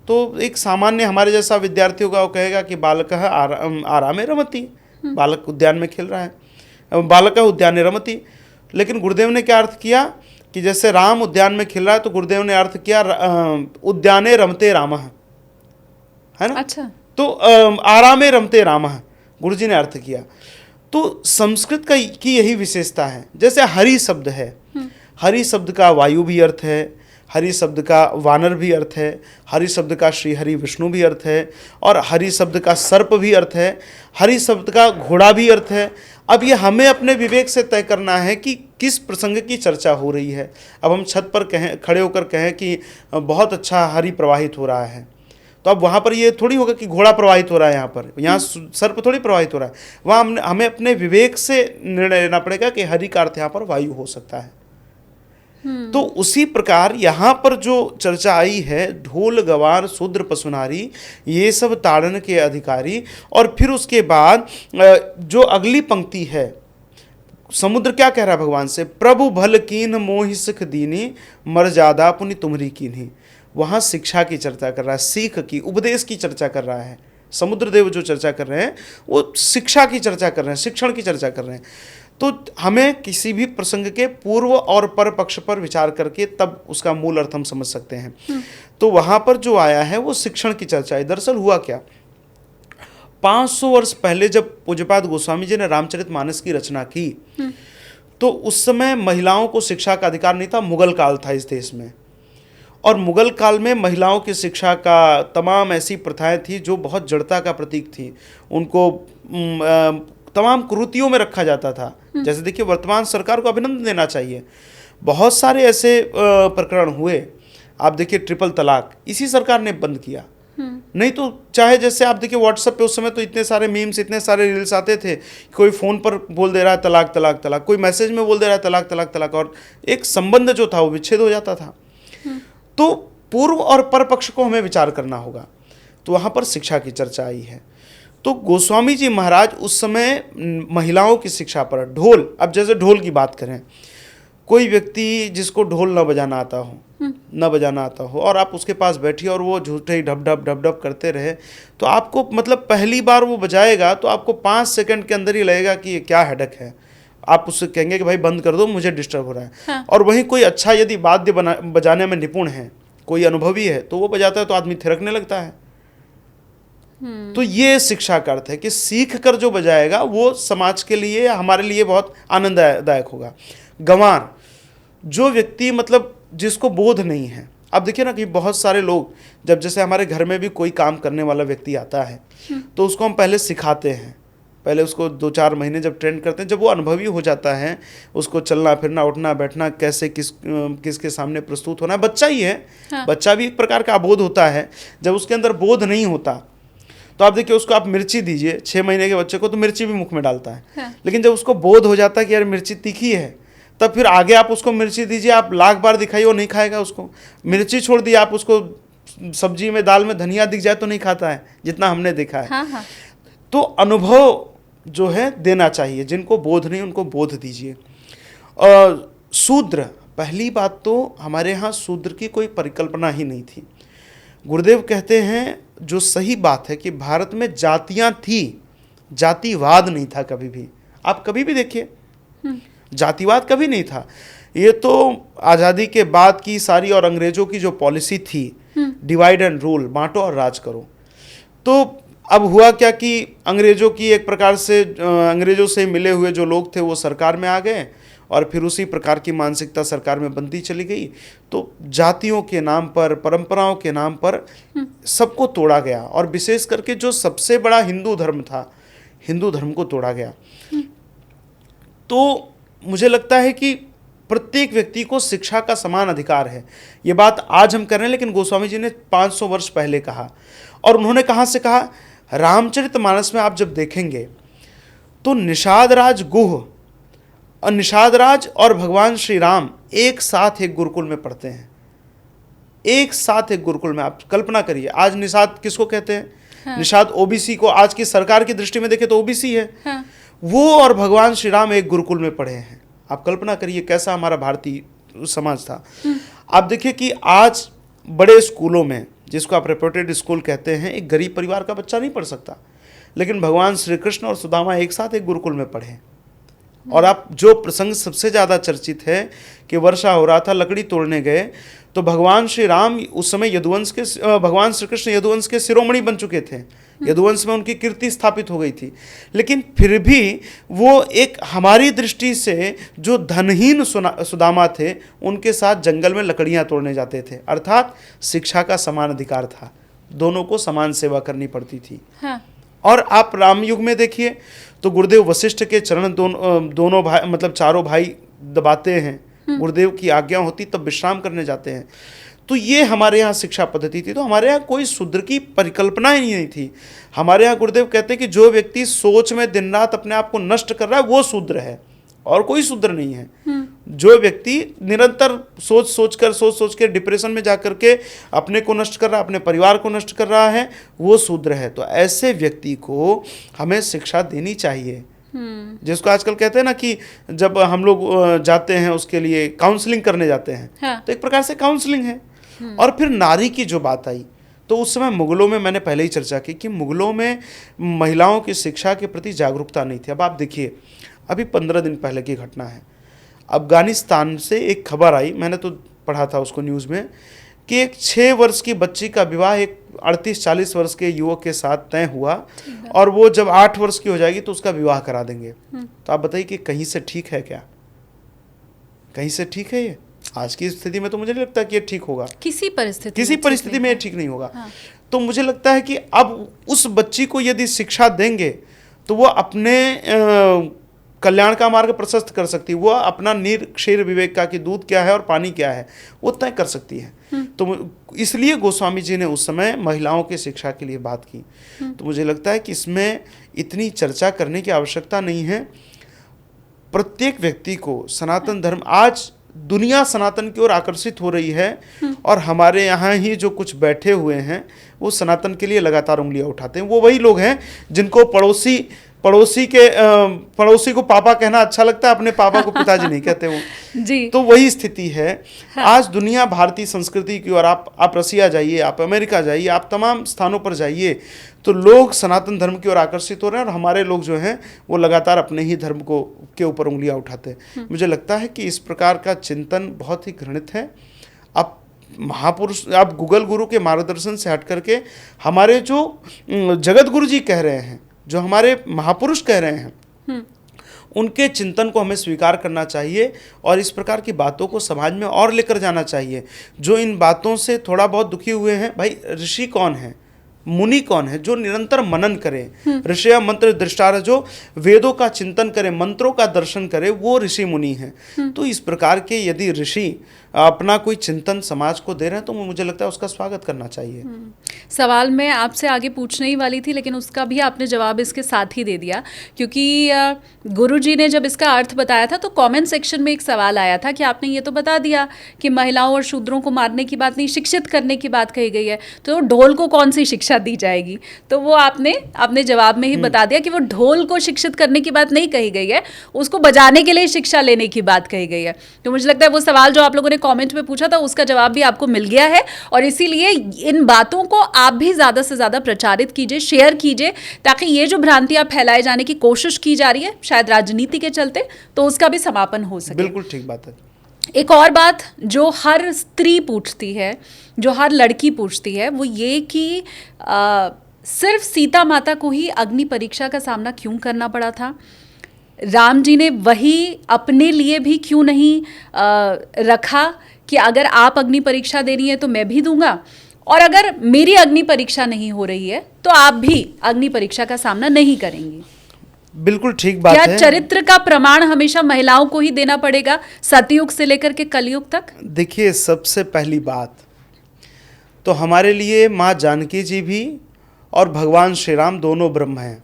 तो एक सामान्य हमारे जैसा विद्यार्थी होगा वो कहेगा कि बालक आरामे रमति, बालक उद्यान में खेल रहा है, बालक उद्याने रमति। लेकिन गुरुदेव ने क्या अर्थ किया कि जैसे राम उद्यान में खेल रहा है तो गुरुदेव ने अर्थ किया उद्याने रमते रामः, है ना? अच्छा। तो आरामे रमते रामः गुरुजी ने अर्थ किया। तो संस्कृत की यही विशेषता है। जैसे हरि शब्द है, हरि शब्द का वायु भी अर्थ है, हरि शब्द का वानर भी अर्थ है, हरि शब्द का श्री हरि विष्णु भी अर्थ है और हरि शब्द का सर्प भी अर्थ है, हरि शब्द का घोड़ा भी अर्थ है। अब ये हमें अपने विवेक से तय करना है कि किस प्रसंग की चर्चा हो रही है। अब हम छत पर खड़े होकर कहें कि बहुत अच्छा हरि प्रवाहित हो रहा है, तो अब वहाँ पर ये थोड़ी होगा कि घोड़ा प्रवाहित हो रहा है, यहाँ सर्प थोड़ी प्रवाहित हो रहा है। वहाँ हमें अपने विवेक से निर्णय लेना पड़ेगा कि हरि का अर्थ यहाँ पर वायु हो सकता है। तो उसी प्रकार यहाँ पर जो चर्चा आई है, ढोल गवार शूद्र पशुनारी, ये सब ताड़न के अधिकारी। और फिर उसके बाद जो अगली पंक्ति है, समुद्र क्या कह रहा है भगवान से, प्रभु भल कीन मोहि सिख दीनी मर्यादा पुनि तुमरी कीन्ही। वहाँ शिक्षा की चर्चा कर रहा है, सीख की, उपदेश की चर्चा कर रहा है। समुद्र देव जो चर्चा कर रहे हैं वो शिक्षा की चर्चा कर रहे हैं, शिक्षण की चर्चा कर रहे हैं। तो हमें किसी भी प्रसंग के पूर्व और पर पक्ष पर विचार करके तब उसका मूल अर्थ हम समझ सकते हैं। तो वहाँ पर जो आया है वो शिक्षण की चर्चा है। दरअसल हुआ क्या, 500 वर्ष पहले जब पूज्यपाद गोस्वामी जी ने रामचरितमानस की रचना की, तो उस समय महिलाओं को शिक्षा का अधिकार नहीं था। मुगल काल था इस देश में, और मुगल काल में महिलाओं की शिक्षा का तमाम ऐसी प्रथाएं थी जो बहुत जड़ता का प्रतीक थी। उनको तमाम कुरीतियों में रखा जाता था। जैसे देखिए, वर्तमान सरकार को अभिनंदन देना चाहिए, बहुत सारे ऐसे प्रकरण हुए। आप देखिए, ट्रिपल तलाक इसी सरकार ने बंद किया। नहीं तो चाहे जैसे आप देखिए व्हाट्सएप पे उस समय तो इतने सारे मीम्स, इतने सारे रील्स आते थे, कोई फ़ोन पर बोल दे रहा है तलाक तलाक तलाक, कोई मैसेज में बोल दे रहा है तलाक तलाक तलाक, और एक संबंध जो था वो विच्छेद हो जाता था। तो पूर्व और पर पक्ष को हमें विचार करना होगा। तो वहाँ पर शिक्षा की चर्चा आई है। तो गोस्वामी जी महाराज उस समय महिलाओं की शिक्षा पर ढोल, अब जैसे ढोल की बात करें कोई व्यक्ति जिसको ढोल न बजाना आता हो, न बजाना आता हो, और आप उसके पास बैठिए और वो झूठे ही ढप ढप ढप ढप करते रहे, तो आपको मतलब पहली बार वो बजाएगा तो आपको 5 सेकंड के अंदर ही लगेगा कि ये क्या हेडक है। आप उससे कहेंगे कि भाई बंद कर दो, मुझे डिस्टर्ब हो रहा है। हाँ। और वहीं कोई अच्छा यदि वाद्य बजाने में निपुण है, कोई अनुभवी है, तो वो बजाता है तो आदमी थिरकने लगता है। तो ये शिक्षा का अर्थ है कि सीख कर जो बजाएगा वो समाज के लिए, हमारे लिए बहुत आनंददायक होगा। गंवार, जो व्यक्ति मतलब जिसको बोध नहीं है। अब देखिए ना कि बहुत सारे लोग, जब जैसे हमारे घर में भी कोई काम करने वाला व्यक्ति आता है तो उसको हम पहले सिखाते हैं, पहले उसको 2-4 महीने जब ट्रेन करते हैं, जब वो अनुभवी हो जाता है, उसको चलना फिरना उठना बैठना कैसे किसके सामने प्रस्तुत होना है। बच्चा ही है। हाँ। बच्चा भी एक प्रकार का अबोध होता है। जब उसके अंदर बोध नहीं होता तो आप देखिए, उसको आप मिर्ची दीजिए 6 महीने के बच्चे को, तो मिर्ची भी मुख में डालता है। हाँ। लेकिन जब उसको बोध हो जाता है कि यार मिर्ची तीखी है, तब फिर आगे आप उसको मिर्ची दीजिए, आप लाख बार दिखाइए वो नहीं खाएगा उसको। मिर्ची छोड़ दिए, आप उसको सब्जी में दाल में धनिया दिख जाए तो नहीं खाता है, जितना हमने देखा है। हाँ हाँ। तो अनुभव जो है देना चाहिए, जिनको बोध नहीं उनको बोध दीजिए। शूद्र, पहली बात तो हमारे यहाँ शूद्र की कोई परिकल्पना ही नहीं थी। गुरुदेव कहते हैं, जो सही बात है कि भारत में जातियां थी, जातिवाद नहीं था कभी भी। आप कभी भी देखिए, जातिवाद कभी नहीं था। ये तो आज़ादी के बाद की सारी और अंग्रेजों की जो पॉलिसी थी, डिवाइड एंड रूल, बांटो और राज करो। तो अब हुआ क्या कि अंग्रेजों की एक प्रकार से, अंग्रेजों से मिले हुए जो लोग थे वो सरकार में आ गए, और फिर उसी प्रकार की मानसिकता सरकार में बनती चली गई। तो जातियों के नाम पर, परंपराओं के नाम पर सबको तोड़ा गया, और विशेष करके जो सबसे बड़ा हिंदू धर्म था, हिंदू धर्म को तोड़ा गया। तो मुझे लगता है कि प्रत्येक व्यक्ति को शिक्षा का समान अधिकार है। ये बात आज हम कर रहे हैं, लेकिन गोस्वामी जी ने 500 वर्ष पहले कहा। और उन्होंने कहाँ से कहा? रामचरितमानस में आप जब देखेंगे तो निषाद राज गुह, और निषाद राज और भगवान श्री राम एक साथ एक गुरुकुल में पढ़ते हैं, एक साथ एक गुरुकुल में। आप कल्पना करिए, आज निषाद किसको कहते हैं? हाँ। निषाद ओबीसी को, आज की सरकार की दृष्टि में देखें तो ओबीसी है। हाँ। वो और भगवान श्री राम एक गुरुकुल में पढ़े हैं। आप कल्पना करिए कैसा हमारा भारतीय समाज था। आप देखिए कि आज बड़े स्कूलों में, जिसको आप रेप्यूटेड स्कूल कहते हैं, एक गरीब परिवार का बच्चा नहीं पढ़ सकता, लेकिन भगवान श्री कृष्ण और सुदामा एक साथ एक गुरुकुल में पढ़े। और आप जो प्रसंग सबसे ज़्यादा चर्चित है कि वर्षा हो रहा था, लकड़ी तोड़ने गए, तो भगवान श्री राम उस समय यदुवंश के, भगवान श्री कृष्ण यदुवंश के शिरोमणि बन चुके थे, यदुवंश में उनकी कीर्ति स्थापित हो गई थी। लेकिन फिर भी वो एक हमारी दृष्टि से जो धनहीन सुदामा थे, उनके साथ जंगल में लकड़ियाँ तोड़ने जाते थे। अर्थात शिक्षा का समान अधिकार था, दोनों को समान सेवा करनी पड़ती थी। हाँ। और आप राम युग में देखिए तो गुरुदेव वशिष्ठ के चरण दोनों भाई, मतलब चारों भाई दबाते हैं, गुरुदेव की आज्ञा होती तब विश्राम करने जाते हैं। तो ये हमारे यहाँ शिक्षा पद्धति थी। तो हमारे यहाँ कोई शूद्र की परिकल्पना ही नहीं थी। हमारे यहाँ गुरुदेव कहते हैं कि जो व्यक्ति सोच में दिन रात अपने आप को नष्ट कर रहा है वो शूद्र है, और कोई शूद्र नहीं है। जो व्यक्ति निरंतर सोच के डिप्रेशन में जाकर के अपने को नष्ट कर रहा है, अपने परिवार को नष्ट कर रहा है, वो शूद्र है। तो ऐसे व्यक्ति को हमें शिक्षा देनी चाहिए, जिसको आजकल कहते हैं ना कि जब हम लोग जाते हैं उसके लिए काउंसलिंग करने जाते हैं। हाँ। तो एक प्रकार से काउंसलिंग है। और फिर नारी की जो बात आई, तो उस समय मुगलों में, मैंने पहले ही चर्चा की कि मुगलों में महिलाओं की शिक्षा के प्रति जागरूकता नहीं थी। अब आप देखिए, अभी 15 दिन पहले की घटना है, अफगानिस्तान से एक खबर आई, मैंने तो पढ़ा था उसको न्यूज़ में, कि एक 6 वर्ष की बच्ची का विवाह एक 38-40 वर्ष के युवक के साथ तय हुआ, और वो जब 8 वर्ष की हो जाएगी तो उसका विवाह करा देंगे। तो आप बताइए कि कहीं से ठीक है क्या? कहीं से ठीक है ये? आज की स्थिति में तो मुझे नहीं लगता कि ये ठीक होगा। किसी परिस्थिति में ठीक नहीं होगा। हाँ। तो मुझे लगता है कि अब उस बच्ची को यदि शिक्षा देंगे तो वो अपने कल्याण का मार्ग प्रशस्त कर सकती है। वो अपना नीर क्षीर विवेक का कि दूध क्या है और पानी क्या है वो तय कर सकती है। तो इसलिए गोस्वामी जी ने उस समय महिलाओं की शिक्षा के लिए बात की। तो मुझे लगता है कि इसमें इतनी चर्चा करने की आवश्यकता नहीं है। प्रत्येक व्यक्ति को सनातन धर्म, आज दुनिया सनातन की ओर आकर्षित हो रही है, और हमारे यहाँ ही जो कुछ बैठे हुए हैं वो सनातन के लिए लगातार उंगलियां उठाते हैं। वो वही लोग हैं जिनको पड़ोसी को पापा कहना अच्छा लगता है, अपने पापा को पिताजी नहीं कहते वो जी। तो वही स्थिति है। हाँ। आज दुनिया भारतीय संस्कृति की ओर, आप रसिया जाइए, आप अमेरिका जाइए, आप तमाम स्थानों पर जाइए, तो लोग सनातन धर्म की ओर आकर्षित हो रहे हैं और हमारे लोग जो हैं वो लगातार अपने ही धर्म के ऊपर उंगलियां उठाते हैं। मुझे लगता है कि इस प्रकार का चिंतन बहुत ही घृणित है। आप महापुरुष, आप गूगल गुरु के मार्गदर्शन से हट करके हमारे जो जगत गुरु जी कह रहे हैं, जो हमारे महापुरुष कह रहे हैं, उनके चिंतन को हमें स्वीकार करना चाहिए और इस प्रकार की बातों को समाज में और लेकर जाना चाहिए। जो इन बातों से थोड़ा बहुत दुखी हुए हैं, भाई ऋषि कौन है, मुनि कौन है, जो निरंतर मनन करे, ऋषि मंत्र दृष्टार, जो वेदों का चिंतन करे, मंत्रों का दर्शन करे, वो ऋषि मुनि हैं। तो इस प्रकार के यदि ऋषि अपना कोई चिंतन समाज को दे रहे हैं तो मुझे लगता है उसका स्वागत करना चाहिए। सवाल मैं आपसे आगे पूछने ही वाली थी, लेकिन उसका भी आपने जवाब इसके साथ ही दे दिया, क्योंकि गुरुजी ने जब इसका अर्थ बताया था तो कमेंट सेक्शन में एक सवाल आया था कि आपने ये तो बता दिया कि महिलाओं और शूद्रों को मारने की बात नहीं, शिक्षित करने की बात कही गई है, तो ढोल को कौन सी शिक्षा दी जाएगी? तो वो आपने अपने जवाब में ही बता दिया कि वो ढोल को शिक्षित करने की बात नहीं कही गई है, उसको बजाने के लिए शिक्षा लेने की बात कही गई है। तो मुझे लगता है वो सवाल जो आप लोगों ने कमेंट में पूछा था उसका जवाब भी आपको मिल गया है, और इसीलिए इन बातों को आप भी ज्यादा से ज्यादा प्रचारित कीजिए, शेयर कीजिए, ताकि ये जो भ्रांतियां फैलाए जाने की कोशिश की जा रही है शायद राजनीति के चलते, तो उसका भी समापन हो सके। बिल्कुल ठीक बात है। एक और बात जो हर स्त्री पूछती है, जो हर लड़की पूछती है, वो ये कि सिर्फ सीता माता को ही अग्नि परीक्षा का सामना क्यों करना पड़ा था? राम जी ने वही अपने लिए भी क्यों नहीं रखा कि अगर आप अग्नि परीक्षा दे रही हैं तो मैं भी दूंगा, और अगर मेरी अग्नि परीक्षा नहीं हो रही है तो आप भी अग्नि परीक्षा का सामना नहीं करेंगी? बिल्कुल ठीक बात है। क्या चरित्र का प्रमाण हमेशा महिलाओं को ही देना पड़ेगा, सतयुग से लेकर के कलयुग तक? देखिए, सबसे पहली बात तो हमारे लिए माँ जानकी जी भी और भगवान श्री राम दोनों ब्रह्म हैं।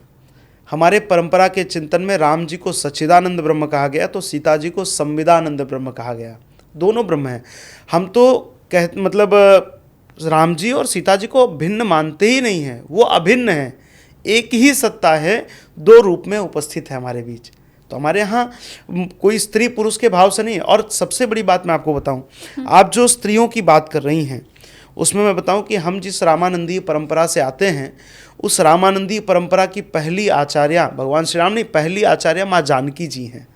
हमारे परंपरा के चिंतन में राम जी को सच्चिदानंद ब्रह्म कहा गया तो सीता जी को संविदानंद ब्रह्म कहा गया, दोनों ब्रह्म हैं। हम तो राम जी और सीता जी को भिन्न मानते ही नहीं हैं, वो अभिन्न हैं, एक ही सत्ता है, दो रूप में उपस्थित है हमारे बीच। तो हमारे यहाँ कोई स्त्री पुरुष के भाव से नहीं है। और सबसे बड़ी बात मैं आपको बताऊं, आप जो स्त्रियों की बात कर रही हैं उसमें मैं बताऊं कि हम जिस रामानंदीय परंपरा से आते हैं, उस रामानंदीय परंपरा की पहली आचार्य भगवान श्री राम नहीं, पहली आचार्य माँ जानकी जी हैं।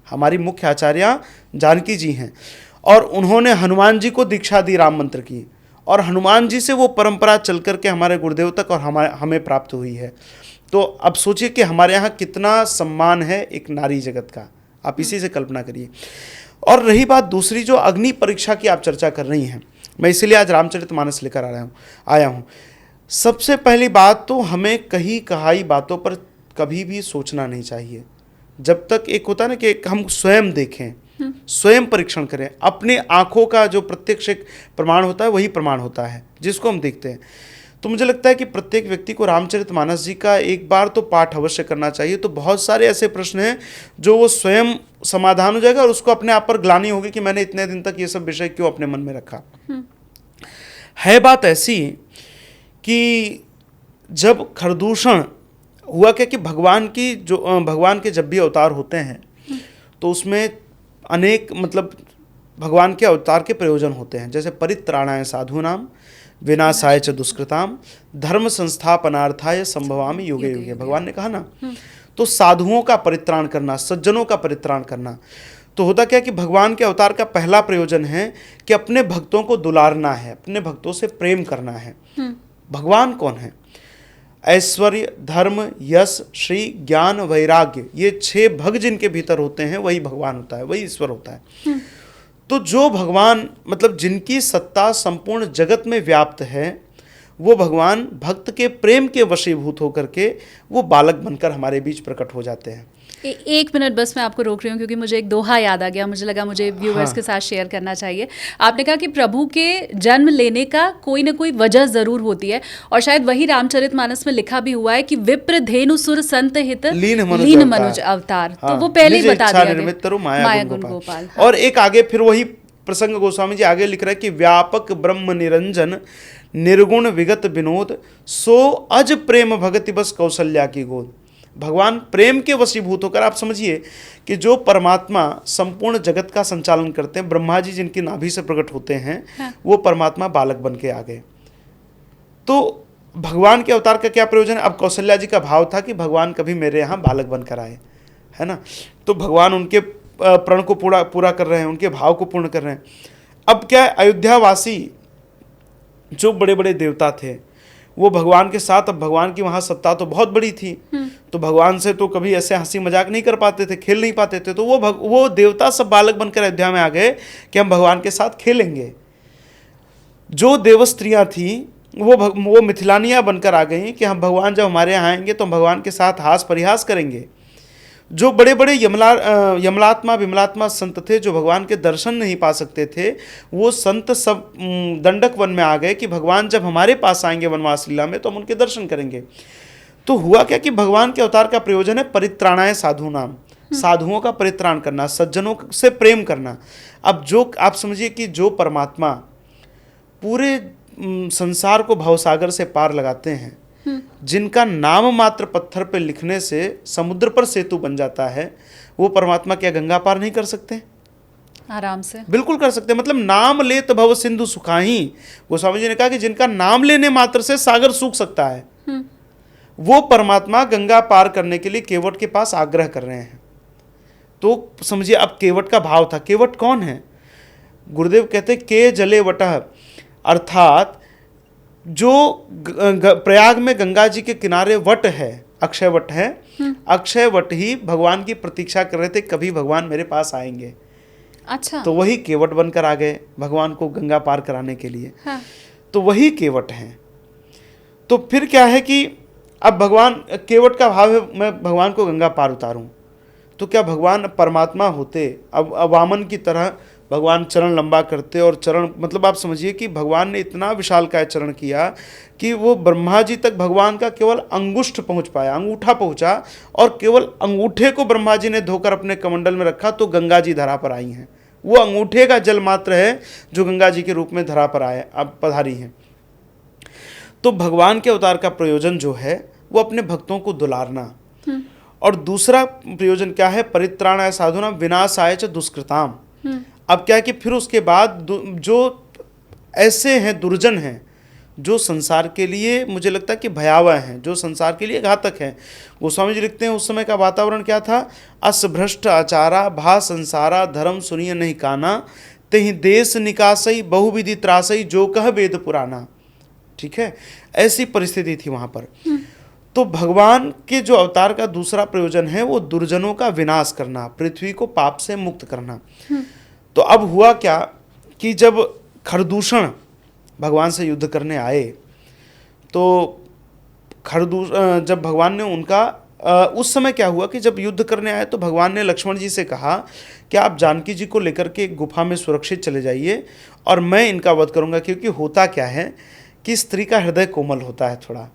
हमारी मुख्य आचार्य जानकी जी हैं, और उन्होंने हनुमान जी को दीक्षा दी राम मंत्र की, और हनुमान जी से वो परंपरा चल करके हमारे गुरुदेव तक और हमें प्राप्त हुई है। तो अब सोचिए कि हमारे यहाँ कितना सम्मान है एक नारी जगत का, आप इसी से कल्पना करिए। और रही बात दूसरी, जो अग्नि परीक्षा की आप चर्चा कर रही हैं, मैं इसीलिए आज रामचरितमानस लेकर आया हूँ। सबसे पहली बात तो हमें कही कहाई बातों पर कभी भी सोचना नहीं चाहिए। जब तक एक होता है ना कि हम स्वयं देखें, स्वयं परीक्षण करें, अपने आँखों का जो प्रत्यक्ष एक प्रमाण होता है वही प्रमाण होता है जिसको हम देखते हैं। तो मुझे लगता है कि प्रत्येक व्यक्ति को रामचरितमानस जी का एक बार तो पाठ अवश्य करना चाहिए। तो बहुत सारे ऐसे प्रश्न हैं जो वो स्वयं समाधान हो जाएगा और उसको अपने आप पर ग्लानि होगी कि मैंने इतने दिन तक ये सब विषय क्यों अपने मन में रखा। है बात ऐसी कि जब खरदूषण हुआ क्या कि भगवान के जब भी अवतार होते हैं तो उसमें अनेक भगवान के अवतार के प्रयोजन होते हैं। जैसे परित्राणाय साधूनाम विनाशाय च दुष्कृताम धर्म संस्थापनार्थाय संभवामि युगे युगे, भगवान ने कहा ना। तो साधुओं का परित्राण करना, सज्जनों का परित्राण करना। तो होता क्या कि भगवान के अवतार का पहला प्रयोजन है कि अपने भक्तों को दुलारना है, अपने भक्तों से प्रेम करना है। भगवान कौन है? ऐश्वर्य, धर्म, यश, श्री, ज्ञान, वैराग्य, ये 6 भग जिनके भीतर होते हैं वही भगवान होता है, वही ईश्वर होता है। तो जो भगवान जिनकी सत्ता संपूर्ण जगत में व्याप्त है, वो भगवान भक्त के प्रेम के वशीभूत होकर के वो बालक बनकर हमारे बीच प्रकट हो जाते हैं। एक मिनट बस मैं आपको रोक रही हूँ क्योंकि मुझे एक दोहा याद आ गया, मुझे लगा मुझे व्यूअर्स के साथ शेयर करना चाहिए। आपने कहा कि प्रभु के जन्म लेने का कोई ना कोई वजह ज़रूर होती है, और शायद वही रामचरितमानस में लिखा भी हुआ है कि विप्र धेनु सुर संत हित लीन मनुज अवतार। तो वो पहले ही बता दिया माया गुण गोपाल। और एक आगे फिर वही प्रसंग गोस्वामी जी आगे लिख रहा है कि व्यापक ब्रह्म निरंजन निर्गुण विगत विनोद सो अज प्रेम भगति बस कौशल्या की गोद। भगवान प्रेम के वशीभूत होकर, आप समझिए कि जो परमात्मा संपूर्ण जगत का संचालन करते हैं, ब्रह्मा जी जिनकी नाभि से प्रकट होते हैं, हाँ। वो परमात्मा बालक बन के आ गए। तो भगवान के अवतार का क्या प्रयोजन है? अब कौशल्या जी का भाव था कि भगवान कभी मेरे यहाँ बालक बनकर आए, है ना। तो भगवान उनके प्रण को पूरा कर रहे हैं, उनके भाव को पूर्ण कर रहे हैं। अब क्या है, अयोध्यावासी जो बड़े बड़े देवता थे वो भगवान के साथ, अब भगवान की वहाँ सत्ता तो बहुत बड़ी थी, तो भगवान से तो कभी ऐसे हंसी मजाक नहीं कर पाते थे, खेल नहीं पाते थे। तो वो देवता सब बालक बनकर अयोध्या में आ गए कि हम भगवान के साथ खेलेंगे। जो देव स्त्रियाँ थीं वो मिथिलानियाँ बनकर आ गई कि हम भगवान जब हमारे यहाँ आएंगे तो हम भगवान के साथ हास परिहास करेंगे। जो बड़े बड़े यमलात्मा विमलात्मा संत थे जो भगवान के दर्शन नहीं पा सकते थे, वो संत सब दंडक वन में आ गए कि भगवान जब हमारे पास आएंगे वनवास लीला में तो हम उनके दर्शन करेंगे। तो हुआ क्या कि भगवान के अवतार का प्रयोजन है परित्राणाय साधु नाम, साधुओं का परित्राण करना, सज्जनों से प्रेम करना। अब जो आप समझिए कि जो परमात्मा पूरे संसार को भवसागर से पार लगाते हैं, जिनका नाम मात्र पत्थर पे लिखने से समुद्र पर सेतु बन जाता है, वो परमात्मा क्या गंगा पार नहीं कर सकते? आराम से बिल्कुल कर सकते हैं। मतलब नाम लेत भव सिंधु सुखाही, गोस्वामी जी ने कहा कि जिनका नाम लेने मात्र से सागर सूख सकता है, वो परमात्मा गंगा पार करने के लिए केवट के पास आग्रह कर रहे हैं। तो समझिए अब केवट का भाव था। केवट कौन है? गुरुदेव कहते के जले वटह, अर्थात जो प्रयाग में गंगा जी के किनारे वट है, अक्षय वट है, अक्षय वट ही भगवान की प्रतीक्षा कर रहे थे कभी भगवान मेरे पास आएंगे। अच्छा, तो वही केवट बनकर आ गए भगवान को गंगा पार कराने के लिए। हाँ। तो वही केवट हैं। तो फिर क्या है कि अब भगवान, केवट का भाव है मैं भगवान को गंगा पार उतारूं। तो क्या भगवान परमात्मा होते, अब वामन की तरह भगवान चरण लंबा करते, और चरण मतलब आप समझिए कि भगवान ने इतना विशालकाय चरण किया कि वो ब्रह्मा जी तक भगवान का केवल अंगुष्ठ पहुंच पाया, अंगूठा पहुंचा, और केवल अंगूठे को ब्रह्मा जी ने धोकर अपने कमंडल में रखा तो गंगा जी धरा पर आई हैं। वो अंगूठे का जल मात्र है जो गंगा जी के रूप में धरा पर आए, अब पधारी हैं। तो भगवान के अवतार का प्रयोजन जो है वो अपने भक्तों को दुलारना, और दूसरा प्रयोजन क्या है? परित्राणाय साधुनाम विनाशाय च दुष्कृताम। अब क्या है कि फिर उसके बाद जो ऐसे हैं, दुर्जन हैं, जो संसार के लिए मुझे लगता है कि भयावह हैं, जो संसार के लिए घातक हैं। गोस्वामी जी लिखते हैं उस समय का वातावरण क्या था? अस भ्रष्ट आचारा भा संसारा धर्म सुनिय नहीं काना, तेहि देश निकासई बहुविधि त्रासई जो कह वेद पुराना। ठीक है, ऐसी परिस्थिति थी वहाँ पर। तो भगवान के जो अवतार का दूसरा प्रयोजन है वो दुर्जनों का विनाश करना, पृथ्वी को पाप से मुक्त करना। तो अब हुआ क्या कि जब खरदूषण भगवान से युद्ध करने आए, तो जब भगवान ने उनका उस समय क्या हुआ कि जब युद्ध करने आए तो भगवान ने लक्ष्मण जी से कहा कि आप जानकी जी को लेकर के एक गुफा में सुरक्षित चले जाइए और मैं इनका वध करूंगा। क्योंकि होता क्या है कि स्त्री का हृदय कोमल होता है थोड़ा,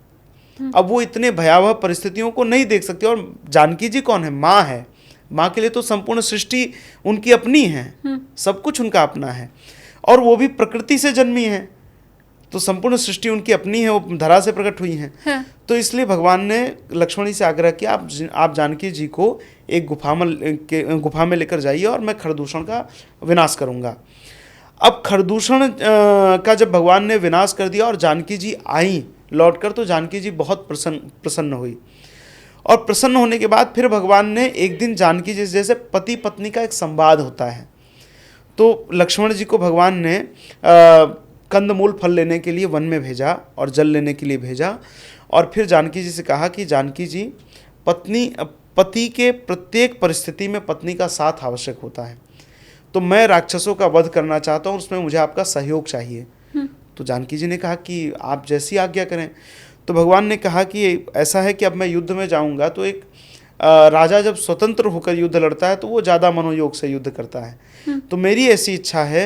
अब वो इतने भयावह परिस्थितियों को नहीं देख सकती। और जानकी जी कौन है? माँ है। माँ के लिए तो संपूर्ण सृष्टि उनकी अपनी है, सब कुछ उनका अपना है, और वो भी प्रकृति से जन्मी है, तो संपूर्ण सृष्टि उनकी अपनी है, वो धरा से प्रकट हुई हैं। हाँ। तो इसलिए भगवान ने लक्ष्मण जी से आग्रह किया आप जानकी जी को एक गुफा में लेकर जाइए और मैं खरदूषण का विनाश करूंगा। अब खरदूषण का जब भगवान ने विनाश कर दिया और जानकी जी आई लौटकर, तो जानकी जी बहुत प्रसन्न हुई, और प्रसन्न होने के बाद फिर भगवान ने एक दिन जानकी जी, जैसे पति पत्नी का एक संवाद होता है, तो लक्ष्मण जी को भगवान ने कंदमूल फल लेने के लिए वन में भेजा और जल लेने के लिए भेजा, और फिर जानकी जी से कहा कि जानकी जी, पति के प्रत्येक परिस्थिति में पत्नी का साथ आवश्यक होता है, तो मैं राक्षसों का वध करना चाहता हूँ, उसमें मुझे आपका सहयोग चाहिए। तो जानकी जी ने कहा कि आप जैसी आज्ञा करें। तो भगवान ने कहा कि ऐसा है कि अब मैं युद्ध में जाऊंगा तो एक राजा जब स्वतंत्र होकर युद्ध लड़ता है तो वो ज़्यादा मनोयोग से युद्ध करता है, तो मेरी ऐसी इच्छा है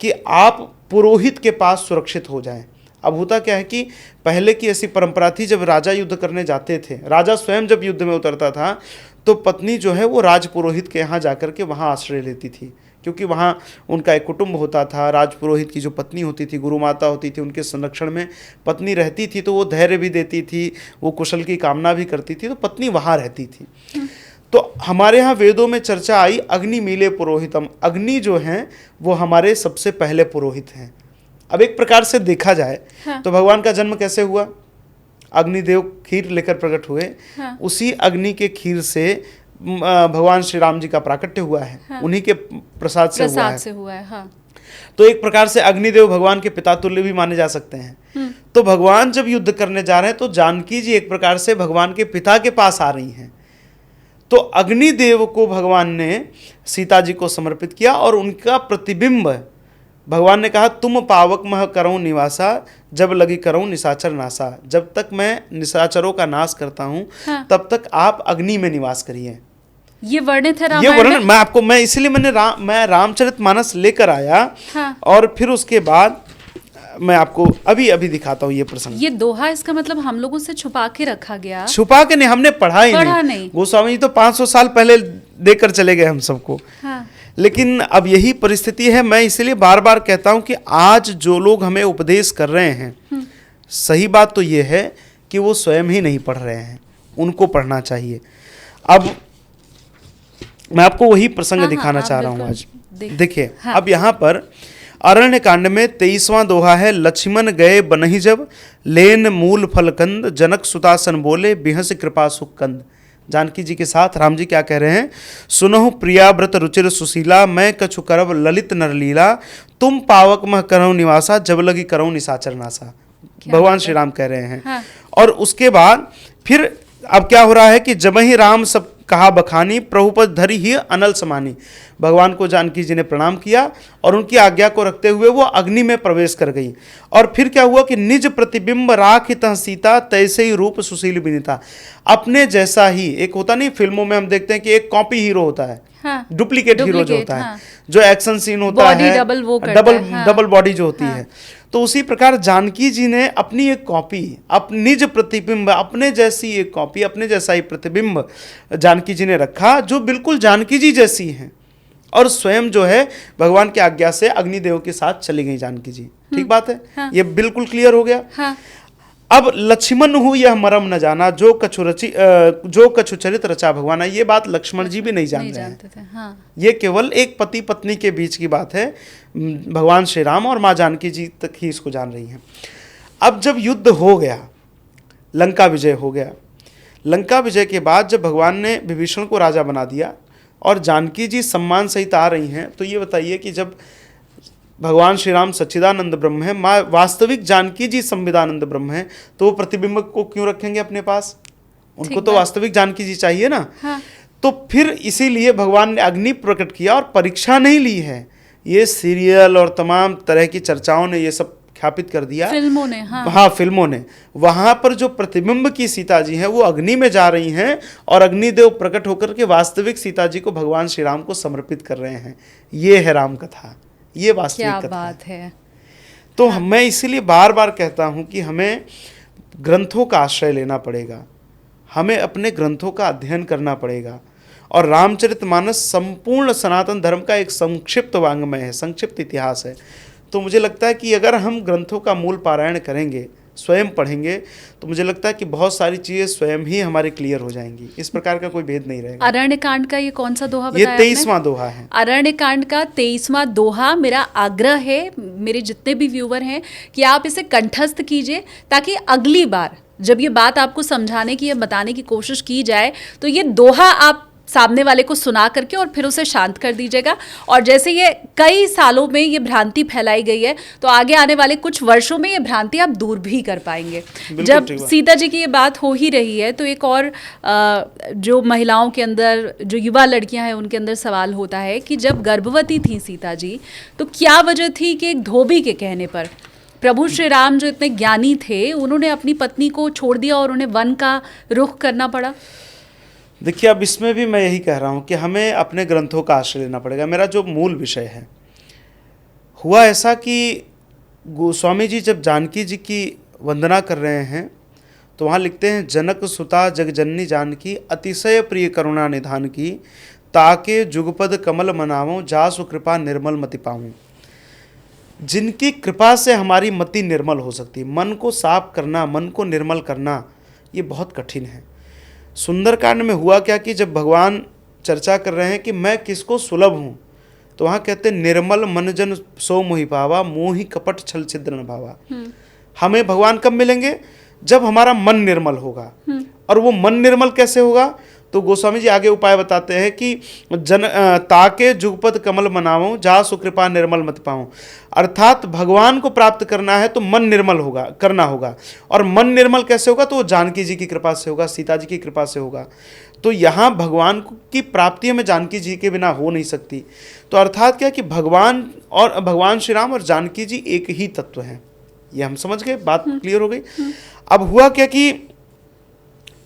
कि आप पुरोहित के पास सुरक्षित हो जाएं। अब होता क्या है कि पहले की ऐसी परंपरा थी, जब राजा युद्ध करने जाते थे, राजा स्वयं जब युद्ध में उतरता था तो पत्नी जो है वो राज पुरोहित के यहाँ जाकर के वहाँ आश्रय लेती थी, क्योंकि वहाँ उनका एक कुटुंब होता था, राजपुरोहित की जो पत्नी होती थी, गुरु माता होती थी, उनके संरक्षण में पत्नी रहती थी, तो वो धैर्य भी देती थी, वो कुशल की कामना भी करती थी, तो पत्नी वहाँ रहती थी। तो हमारे यहाँ वेदों में चर्चा आई अग्नि मीले पुरोहितम, अग्नि जो हैं वो हमारे सबसे पहले पुरोहित हैं। अब एक प्रकार से देखा जाए तो भगवान का जन्म कैसे हुआ? अग्निदेव खीर लेकर प्रकट हुए, उसी अग्नि के खीर से भगवान श्री राम जी का प्राकट्य हुआ है, उन्हीं के प्रसाद से हुआ है। तो एक प्रकार से अग्निदेव भगवान के पिता तुल्य भी माने जा सकते हैं। तो भगवान जब युद्ध करने जा रहे हैं तो जानकी जी एक प्रकार से भगवान के पिता के पास आ रही हैं। तो अग्निदेव को भगवान ने सीता जी को समर्पित किया और उनका प्रतिबिंब भगवान ने कहा तुम पावक मह करऊं निवासा, जब लगी करऊं निशाचर नासा। जब तक मैं निशाचरों का नाश करता हूं तब तक आप अग्नि में निवास करिए। ये वर्णित है ये वर्णन मैं इसलिए मैं रामचरितमानस लेकर आया। और फिर उसके बाद मैं आपको अभी दिखाता हूँ ये प्रसंग। ये दोहा इसका मतलब हम लोगों से छुपा के रखा गया? छुपा के नहीं, हमने पढ़ा ही नहीं। गोस्वामी जी तो 500 साल पहले देकर चले गए हम सबको। लेकिन अब यही परिस्थिति है। मैं इसलिए बार बार कहता हूं कि आज जो लोग हमें उपदेश कर रहे हैं, सही बात तो ये है कि वो स्वयं ही नहीं पढ़ रहे हैं, उनको पढ़ना चाहिए। अब मैं आपको वही प्रसंग दिखाना चाह रहा हूं आज। देखिए, अब यहाँ पर अरण्य कांड में 23वां दोहा है। लक्ष्मण गए बनहि जब, लेन मूल फल कंद, जनक सुतासन बोले बिहस कृपा सुख कंद। जानकी जी के साथ राम जी क्या कह रहे हैं? सुनहु प्रिया व्रत रुचिर सुशीला, मैं कछु करब ललित नरलीला, तुम पावक मह करऊं निवासा, जब लगी करऊं निशाचर नासा। भगवान श्री राम कह रहे हैं। और उसके बाद फिर अब क्या हो रहा है कि जब ही राम सब कहा बखानी, प्रभुपद धरी ही अनल समानी। भगवान को जानकी जी ने प्रणाम किया और उनकी आज्ञा को रखते हुए वो अग्नि में प्रवेश कर गई। और फिर क्या हुआ कि निज प्रतिबिंब राखित सीता, तैसे ही रूप सुशील विनीता। अपने जैसा ही एक होता नहीं, फिल्मों में हम देखते हैं कि एक कॉपी हीरो होता है, डुप्लीकेट हीरो जो होता है, जो एक्शन सीन होता है, डबल बॉडी जो होती है। तो उसी प्रकार जानकी जी ने अपनी एक कॉपी, अपनी निज प्रतिबिंब, अपने जैसी एक कॉपी, अपने जैसा ही प्रतिबिंब जानकी जी ने रखा, जो बिल्कुल जानकी जी जैसी है। और स्वयं जो है भगवान की आज्ञा से अग्निदेव के साथ चली गई जानकी जी। ठीक बात है। ये बिल्कुल क्लियर हो गया। अब लक्ष्मण हूँ यह मरम न जाना, जो कछु चरित रचा भगवान। ये बात लक्ष्मण जी भी नहीं जान रहे हैं। ये केवल एक पति पत्नी के बीच की बात है। भगवान श्री राम और माँ जानकी जी तक ही इसको जान रही हैं। अब जब युद्ध हो गया, लंका विजय हो गया, लंका विजय के बाद जब भगवान ने विभीषण को राजा बना दिया और जानकी जी सम्मान सहित आ रही हैं, तो ये बताइए कि जब भगवान श्री राम सच्चिदानंद ब्रह्म है, माँ वास्तविक जानकी जी संविदानंद ब्रह्म है, तो वो प्रतिबिंब को क्यों रखेंगे अपने पास? उनको तो वास्तविक जानकी जी चाहिए ना। तो फिर इसीलिए भगवान ने अग्नि प्रकट किया और परीक्षा नहीं ली है। ये सीरियल और तमाम तरह की चर्चाओं ने ये सब ख्यापित कर दिया, फिल्मों ने। फिल्मों ने। वहां पर जो प्रतिबिंब की सीता जी हैं वो अग्नि में जा रही हैं और अग्निदेव प्रकट होकर के वास्तविक सीता जी को भगवान श्री राम को समर्पित कर रहे हैं। ये है राम कथा, ये वास्तविक कथा बात है। तो मैं इसीलिए बार बार कहता हूं कि हमें ग्रंथों का आश्रय लेना पड़ेगा, हमें अपने ग्रंथों का अध्ययन करना पड़ेगा। और रामचरितमानस संपूर्ण सनातन धर्म का एक संक्षिप्त वांग्मय है, संक्षिप्त इतिहास है। तो मुझे लगता है कि अगर हम ग्रंथों का मूल पारायण करेंगे, स्वयं पढ़ेंगे, तो मुझे लगता है कि बहुत सारी चीज़ें स्वयं ही हमारे क्लियर हो जाएंगी। इस प्रकार का कोई भेद नहीं रहेगा। अरण्य कांड का ये कौन सा दोहा बताया? ये 23वां दोहा है। अरण्य कांड का 23वां दोहा। मेरा आग्रह है, मेरे जितने भी व्यूवर हैं, कि आप इसे कंठस्थ कीजिए, ताकि अगली बार जब ये बात आपको समझाने की या बताने की कोशिश की जाए तो ये दोहा आप सामने वाले को सुना करके और फिर उसे शांत कर दीजिएगा। और जैसे ये कई सालों में ये भ्रांति फैलाई गई है, तो आगे आने वाले कुछ वर्षों में ये भ्रांति आप दूर भी कर पाएंगे। जब सीता जी की ये बात हो ही रही है, तो एक और जो महिलाओं के अंदर, जो युवा लड़कियां हैं, उनके अंदर सवाल होता है कि जब गर्भवती थी सीता जी, तो क्या वजह थी कि एक धोबी के कहने पर प्रभु श्री राम जो इतने ज्ञानी थे, उन्होंने अपनी पत्नी को छोड़ दिया और उन्हें वन का रुख करना पड़ा? देखिए, अब इसमें भी मैं यही कह रहा हूँ कि हमें अपने ग्रंथों का आश्रय लेना पड़ेगा। मेरा जो मूल विषय है, हुआ ऐसा कि गोस्वामी जी जब जानकी जी की वंदना कर रहे हैं तो वहाँ लिखते हैं, जनक सुता जगजननी जानकी, अतिशय प्रिय करुणा निधान की, ताके जुगपद कमल मनावों, जासु कृपा निर्मल मति पाऊं। जिनकी कृपा से हमारी मति निर्मल हो सकती है, मन को साफ करना, मन को निर्मल करना, ये बहुत कठिन है। सुंदरकांड में हुआ क्या कि जब भगवान चर्चा कर रहे हैं कि मैं किसको सुलभ हूँ, तो वहाँ कहते निर्मल मन जन सो मोहि पावा, मोहि कपट छल छिद्र न भावा। हमें भगवान कब मिलेंगे? जब हमारा मन निर्मल होगा। और वो मन निर्मल कैसे होगा? तो गोस्वामी जी आगे उपाय बताते हैं कि ताके जुगपद कमल मनाऊं, जा सुकृपा निर्मल मत पाऊं। अर्थात भगवान को प्राप्त करना है तो मन निर्मल होगा, करना होगा। और मन निर्मल कैसे होगा? तो वो जानकी जी की कृपा से होगा, सीता जी की कृपा से होगा। तो यहाँ भगवान की प्राप्ति हमें जानकी जी के बिना हो नहीं सकती। तो अर्थात क्या कि भगवान श्री राम और जानकी जी एक ही तत्व हैं। ये हम समझ गए, बात क्लियर हो गई। अब हुआ क्या कि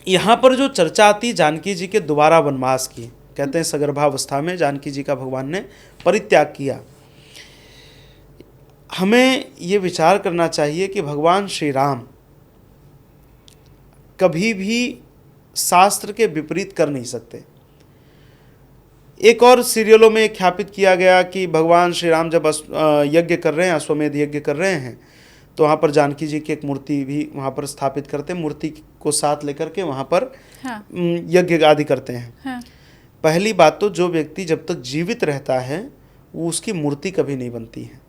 यहाँ पर जो चर्चा आती जानकी जी के दोबारा वनवास की, कहते हैं सगर्भावस्था में जानकी जी का भगवान ने परित्याग किया। हमें ये विचार करना चाहिए कि भगवान श्री राम कभी भी शास्त्र के विपरीत कर नहीं सकते। एक और सीरियलों में ख्यापित किया गया कि भगवान श्री राम जब यज्ञ कर रहे हैं, अश्वमेध यज्ञ कर रहे हैं, तो वहाँ पर जानकी जी की एक मूर्ति भी वहाँ पर स्थापित करते हैं, मूर्ति को साथ लेकर के वहाँ पर यज्ञ आदि करते हैं। पहली बात तो जो व्यक्ति जब तक जीवित रहता है वो उसकी मूर्ति कभी नहीं बनती है,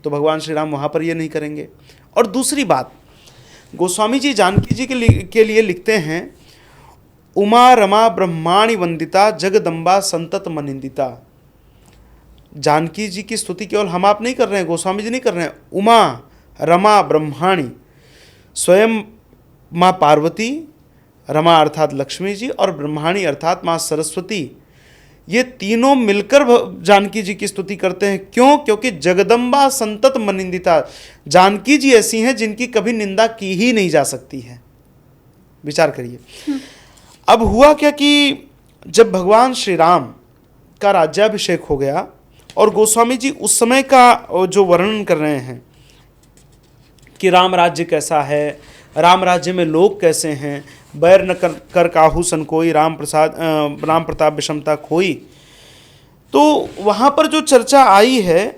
तो भगवान श्री राम वहाँ पर ये नहीं करेंगे। और दूसरी बात, गोस्वामी जी जानकी जी के लिए लिखते हैं, उमा रमा ब्रह्माणी वंदिता, जगदम्बा संतत मनिंदिता। जानकी जी की स्तुति केवल हम आप नहीं कर रहे हैं, गोस्वामी जी नहीं कर रहे हैं। उमा रमा ब्रह्माणी, स्वयं माँ पार्वती, रमा अर्थात लक्ष्मी जी, और ब्रह्माणी अर्थात माँ सरस्वती, ये तीनों मिलकर जानकी जी की स्तुति करते हैं। क्यों? क्योंकि जगदम्बा संतत मनिंदिता, जानकी जी ऐसी हैं जिनकी कभी निंदा की ही नहीं जा सकती है। विचार करिए। अब हुआ क्या कि जब भगवान श्री राम का राज्याभिषेक हो गया और गोस्वामी जी उस समय का जो वर्णन कर रहे हैं कि राम राज्य कैसा है, राम राज्य में लोग कैसे हैं, बैर न कर काहू सन कोई, राम प्रताप विषमता खोई। तो वहाँ पर जो चर्चा आई है,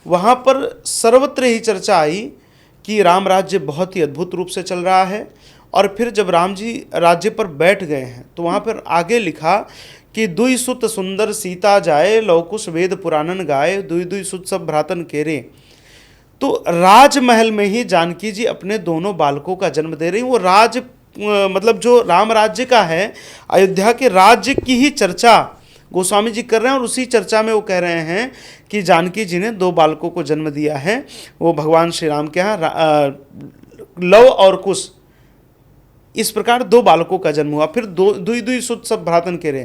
वहाँ पर सर्वत्र ही चर्चा आई कि राम राज्य बहुत ही अद्भुत रूप से चल रहा है। और फिर जब राम जी राज्य पर बैठ गए हैं तो वहाँ पर आगे लिखा कि दुई सुत सुंदर सीता जाए, लवकुश वेद पुराणन गाए, दुई दुई सुत सब भ्रातन केरे। तो राजमहल में ही जानकी जी अपने दोनों बालकों का जन्म दे रही। वो मतलब जो राम राज्य का है, अयोध्या के राज्य की ही चर्चा गोस्वामी जी कर रहे हैं। और उसी चर्चा में वो कह रहे हैं कि जानकी जी ने 2 बालकों को जन्म दिया है। वो भगवान श्री राम के यहाँ लव और कुश, इस प्रकार 2 बालकों का जन्म हुआ। फिर दुई दुई सुत सब भ्रातन के रहे,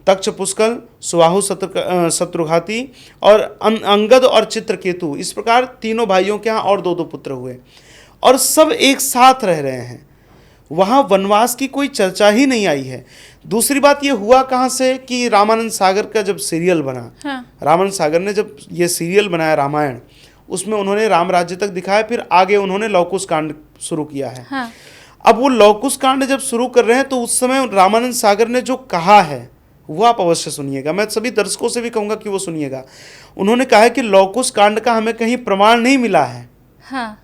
तक्ष पुष्कल, सुबाहु शत्रुघाती और अंगद और चित्रकेतु, इस प्रकार तीनों भाइयों के यहाँ और 2-2 पुत्र हुए और सब एक साथ रह रहे हैं। वहाँ वनवास की कोई चर्चा ही नहीं आई है। दूसरी बात ये हुआ कहाँ से कि रामानंद सागर का जब सीरियल बना, रामानंद सागर ने जब ये सीरियल बनाया रामायण, उसमें उन्होंने राम राज्य तक दिखाया, फिर आगे उन्होंने लवकुश कांड शुरू किया है। अब वो लवकुश कांड जब शुरू कर रहे हैं तो उस समय रामानंद सागर ने जो कहा है वो आप अवश्य सुनिएगा। मैं सभी दर्शकों से भी कहूँगा कि वो सुनिएगा। उन्होंने कहा है कि लवकुश कांड का हमें कहीं प्रमाण नहीं मिला है।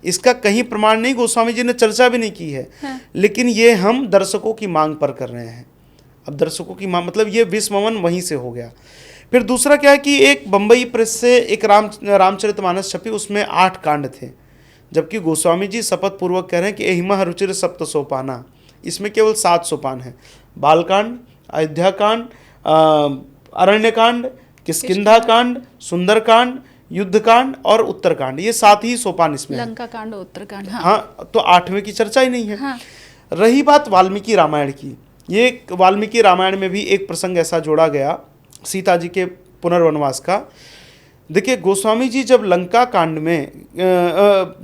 इसका कहीं प्रमाण नहीं, गोस्वामी जी ने चर्चा भी नहीं की है। लेकिन ये हम दर्शकों की मांग पर कर रहे हैं। अब दर्शकों की मांग मतलब ये विस्मवन वहीं से हो गया। फिर दूसरा क्या है कि एक बम्बई प्रेस से एक रामचरितमानस छपी, उसमें 8 कांड थे, जबकि गोस्वामी जी शपथ पूर्वक कह रहे हैं कि एहिमा रुचिर सप्त सोपाना, इसमें केवल 7 सोपान है। बालकांड, अयोध्या कांड, अरण्यकांड, किष्किंधा कांड, सुंदरकांड, युद्धकांड और उत्तरकांड, ये 7 ही सोपान इसमें, लंका कांड, उत्तरकांड। हाँ, तो 8वें की चर्चा ही नहीं है। रही बात वाल्मीकि रामायण की, ये वाल्मीकि रामायण में भी एक प्रसंग ऐसा जोड़ा गया सीता जी के पुनर्वनवास का। देखिए, गोस्वामी जी जब लंका कांड में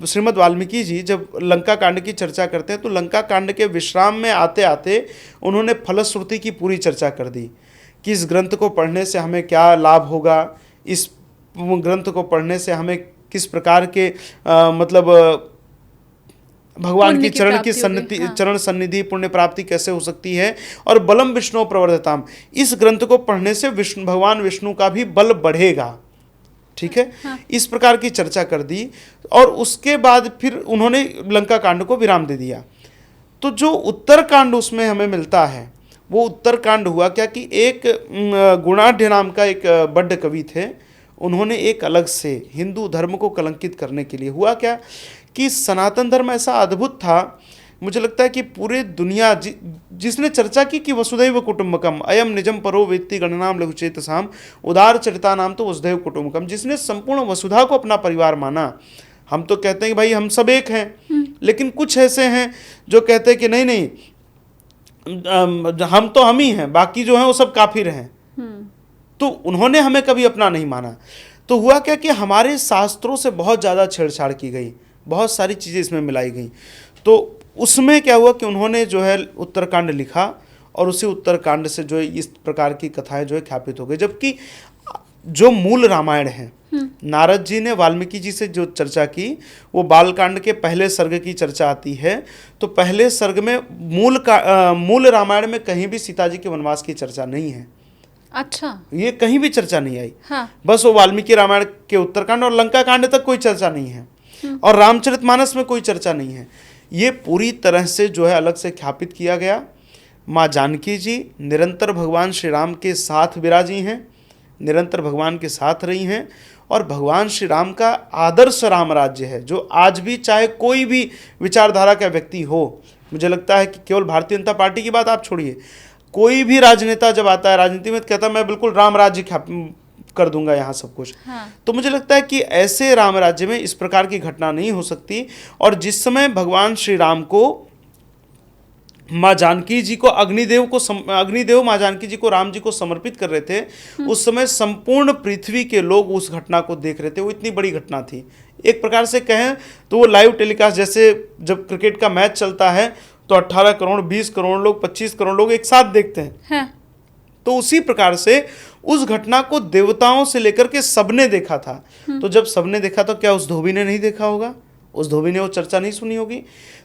श्रीमद् वाल्मीकि जी जब लंका कांड की चर्चा करते हैं तो लंका कांड के विश्राम में आते आते उन्होंने फलश्रुति की पूरी चर्चा कर दी कि इस ग्रंथ को पढ़ने से हमें क्या लाभ होगा, इस ग्रंथ को पढ़ने से हमें किस प्रकार के मतलब भगवान पुण्य की की चरण की प्राप्ति होगी, सन्निधि, हाँ। चरण सन्निधि, पुण्य प्राप्ति कैसे हो सकती है। और बलम विष्णु प्रवर्धताम, इस ग्रंथ को पढ़ने से विष्णु, भगवान विष्णु का भी बल बढ़ेगा। ठीक है, हाँ। इस प्रकार की चर्चा कर दी और उसके बाद फिर उन्होंने लंका कांड को विराम दे दिया। तो जो उत्तर कांड उसमें हमें मिलता है, वो उत्तर कांड हुआ क्या कि एक गुणाढ़ नाम का एक बड्ड कवि थे, उन्होंने एक अलग से हिंदू धर्म को कलंकित करने के लिए, हुआ क्या कि सनातन धर्म ऐसा अद्भुत था, मुझे लगता है कि पूरे दुनिया जिसने चर्चा की कि वसुधैव कुटुंबकम अयम निजम परो वेत्ति गणनाम लघुचेतसाम उदार चरिता नाम तो वसुधैव कुटुंबकम, जिसने संपूर्ण वसुधा को अपना परिवार माना। हम तो कहते हैं कि भाई हम सब एक हैं, लेकिन कुछ ऐसे हैं जो कहते हैं कि नहीं नहीं, हम तो हम ही हैं, बाकी जो हैं वो सब काफिर हैं। तो उन्होंने हमें कभी अपना नहीं माना। तो हुआ क्या कि हमारे शास्त्रों से बहुत ज़्यादा छेड़छाड़ की गई, बहुत सारी चीज़ें इसमें मिलाई गई। तो उसमें क्या हुआ कि उन्होंने जो है उत्तरकांड लिखा और उसी उत्तरकांड से जो है इस प्रकार की कथाएं जो है ख्यापित हो गई। जबकि जो मूल रामायण है, नारद जी ने वाल्मीकि जी से जो चर्चा की, वो बालकांड के पहले सर्ग की चर्चा आती है। तो पहले सर्ग में मूल रामायण में कहीं भी सीता जी के वनवास की चर्चा नहीं है। अच्छा, ये कहीं भी चर्चा नहीं आई। हाँ। बस वो वाल्मीकि रामायण के उत्तरकांड और लंका कांड तक कोई चर्चा नहीं है, और रामचरितमानस में कोई चर्चा नहीं है। ये पूरी तरह से जो है अलग से ख्यापित किया गया। माँ जानकी जी निरंतर भगवान श्री राम के साथ विराजी हैं, निरंतर भगवान के साथ रही हैं, और भगवान श्री राम का आदर्श राम राज्य है, जो आज भी चाहे कोई भी विचारधारा का व्यक्ति हो, मुझे लगता है कि केवल भारतीय जनता पार्टी की बात आप छोड़िए, कोई भी राजनेता जब आता है राजनीति में, कहता है मैं बिल्कुल राम राज्य कर दूंगा यहाँ सब कुछ। हाँ। तो मुझे लगता है कि ऐसे राम राज्य में इस प्रकार की घटना नहीं हो सकती। और जिस समय भगवान श्री राम को माँ जानकी जी को अग्निदेव माँ जानकी जी को राम जी को समर्पित कर रहे थे, उस समय संपूर्ण पृथ्वी के लोग उस घटना को देख रहे थे। वो इतनी बड़ी घटना थी, एक प्रकार से कहें तो वो लाइव टेलीकास्ट, जैसे जब क्रिकेट का मैच चलता है तो 18 करोड़ 20 करोड़ लोग 25 करोड़ लोग एक साथ देखते हैं। हाँ। तो उसी प्रकार से उस घटना को देवताओं से लेकर के सबने देखा था। तो जब सबने देखा तो क्या उस धोबी ने नहीं देखा होगा? उस धोबी ने वो चर्चा नहीं सुनी होगी?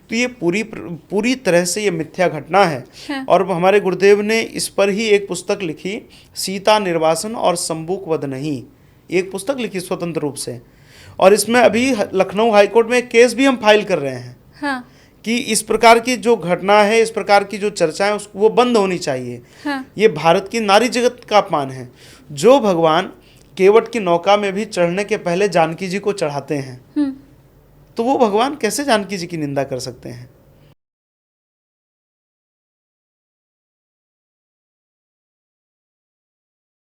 तो ये पूरी तरह से ये मिथ्या घटना है। हाँ। और हमारे गुरुदेव ने इस पर ही एक पुस्तक लिखी, सीता निर्वासन और शंबुक वध नहीं, एक पुस्तक लिखी स्वतंत्र रूप से। और इसमें अभी लखनऊ हाईकोर्ट में एक केस भी हम फाइल कर रहे हैं। हाँ। कि इस प्रकार की जो घटना है, इस प्रकार की जो चर्चा है, वो बंद होनी चाहिए। हाँ। ये भारत की नारी जगत का अपमान है। जो भगवान केवट की नौका में भी चढ़ने के पहले जानकी जी को चढ़ाते हैं, तो वो भगवान कैसे जानकी जी की निंदा कर सकते हैं?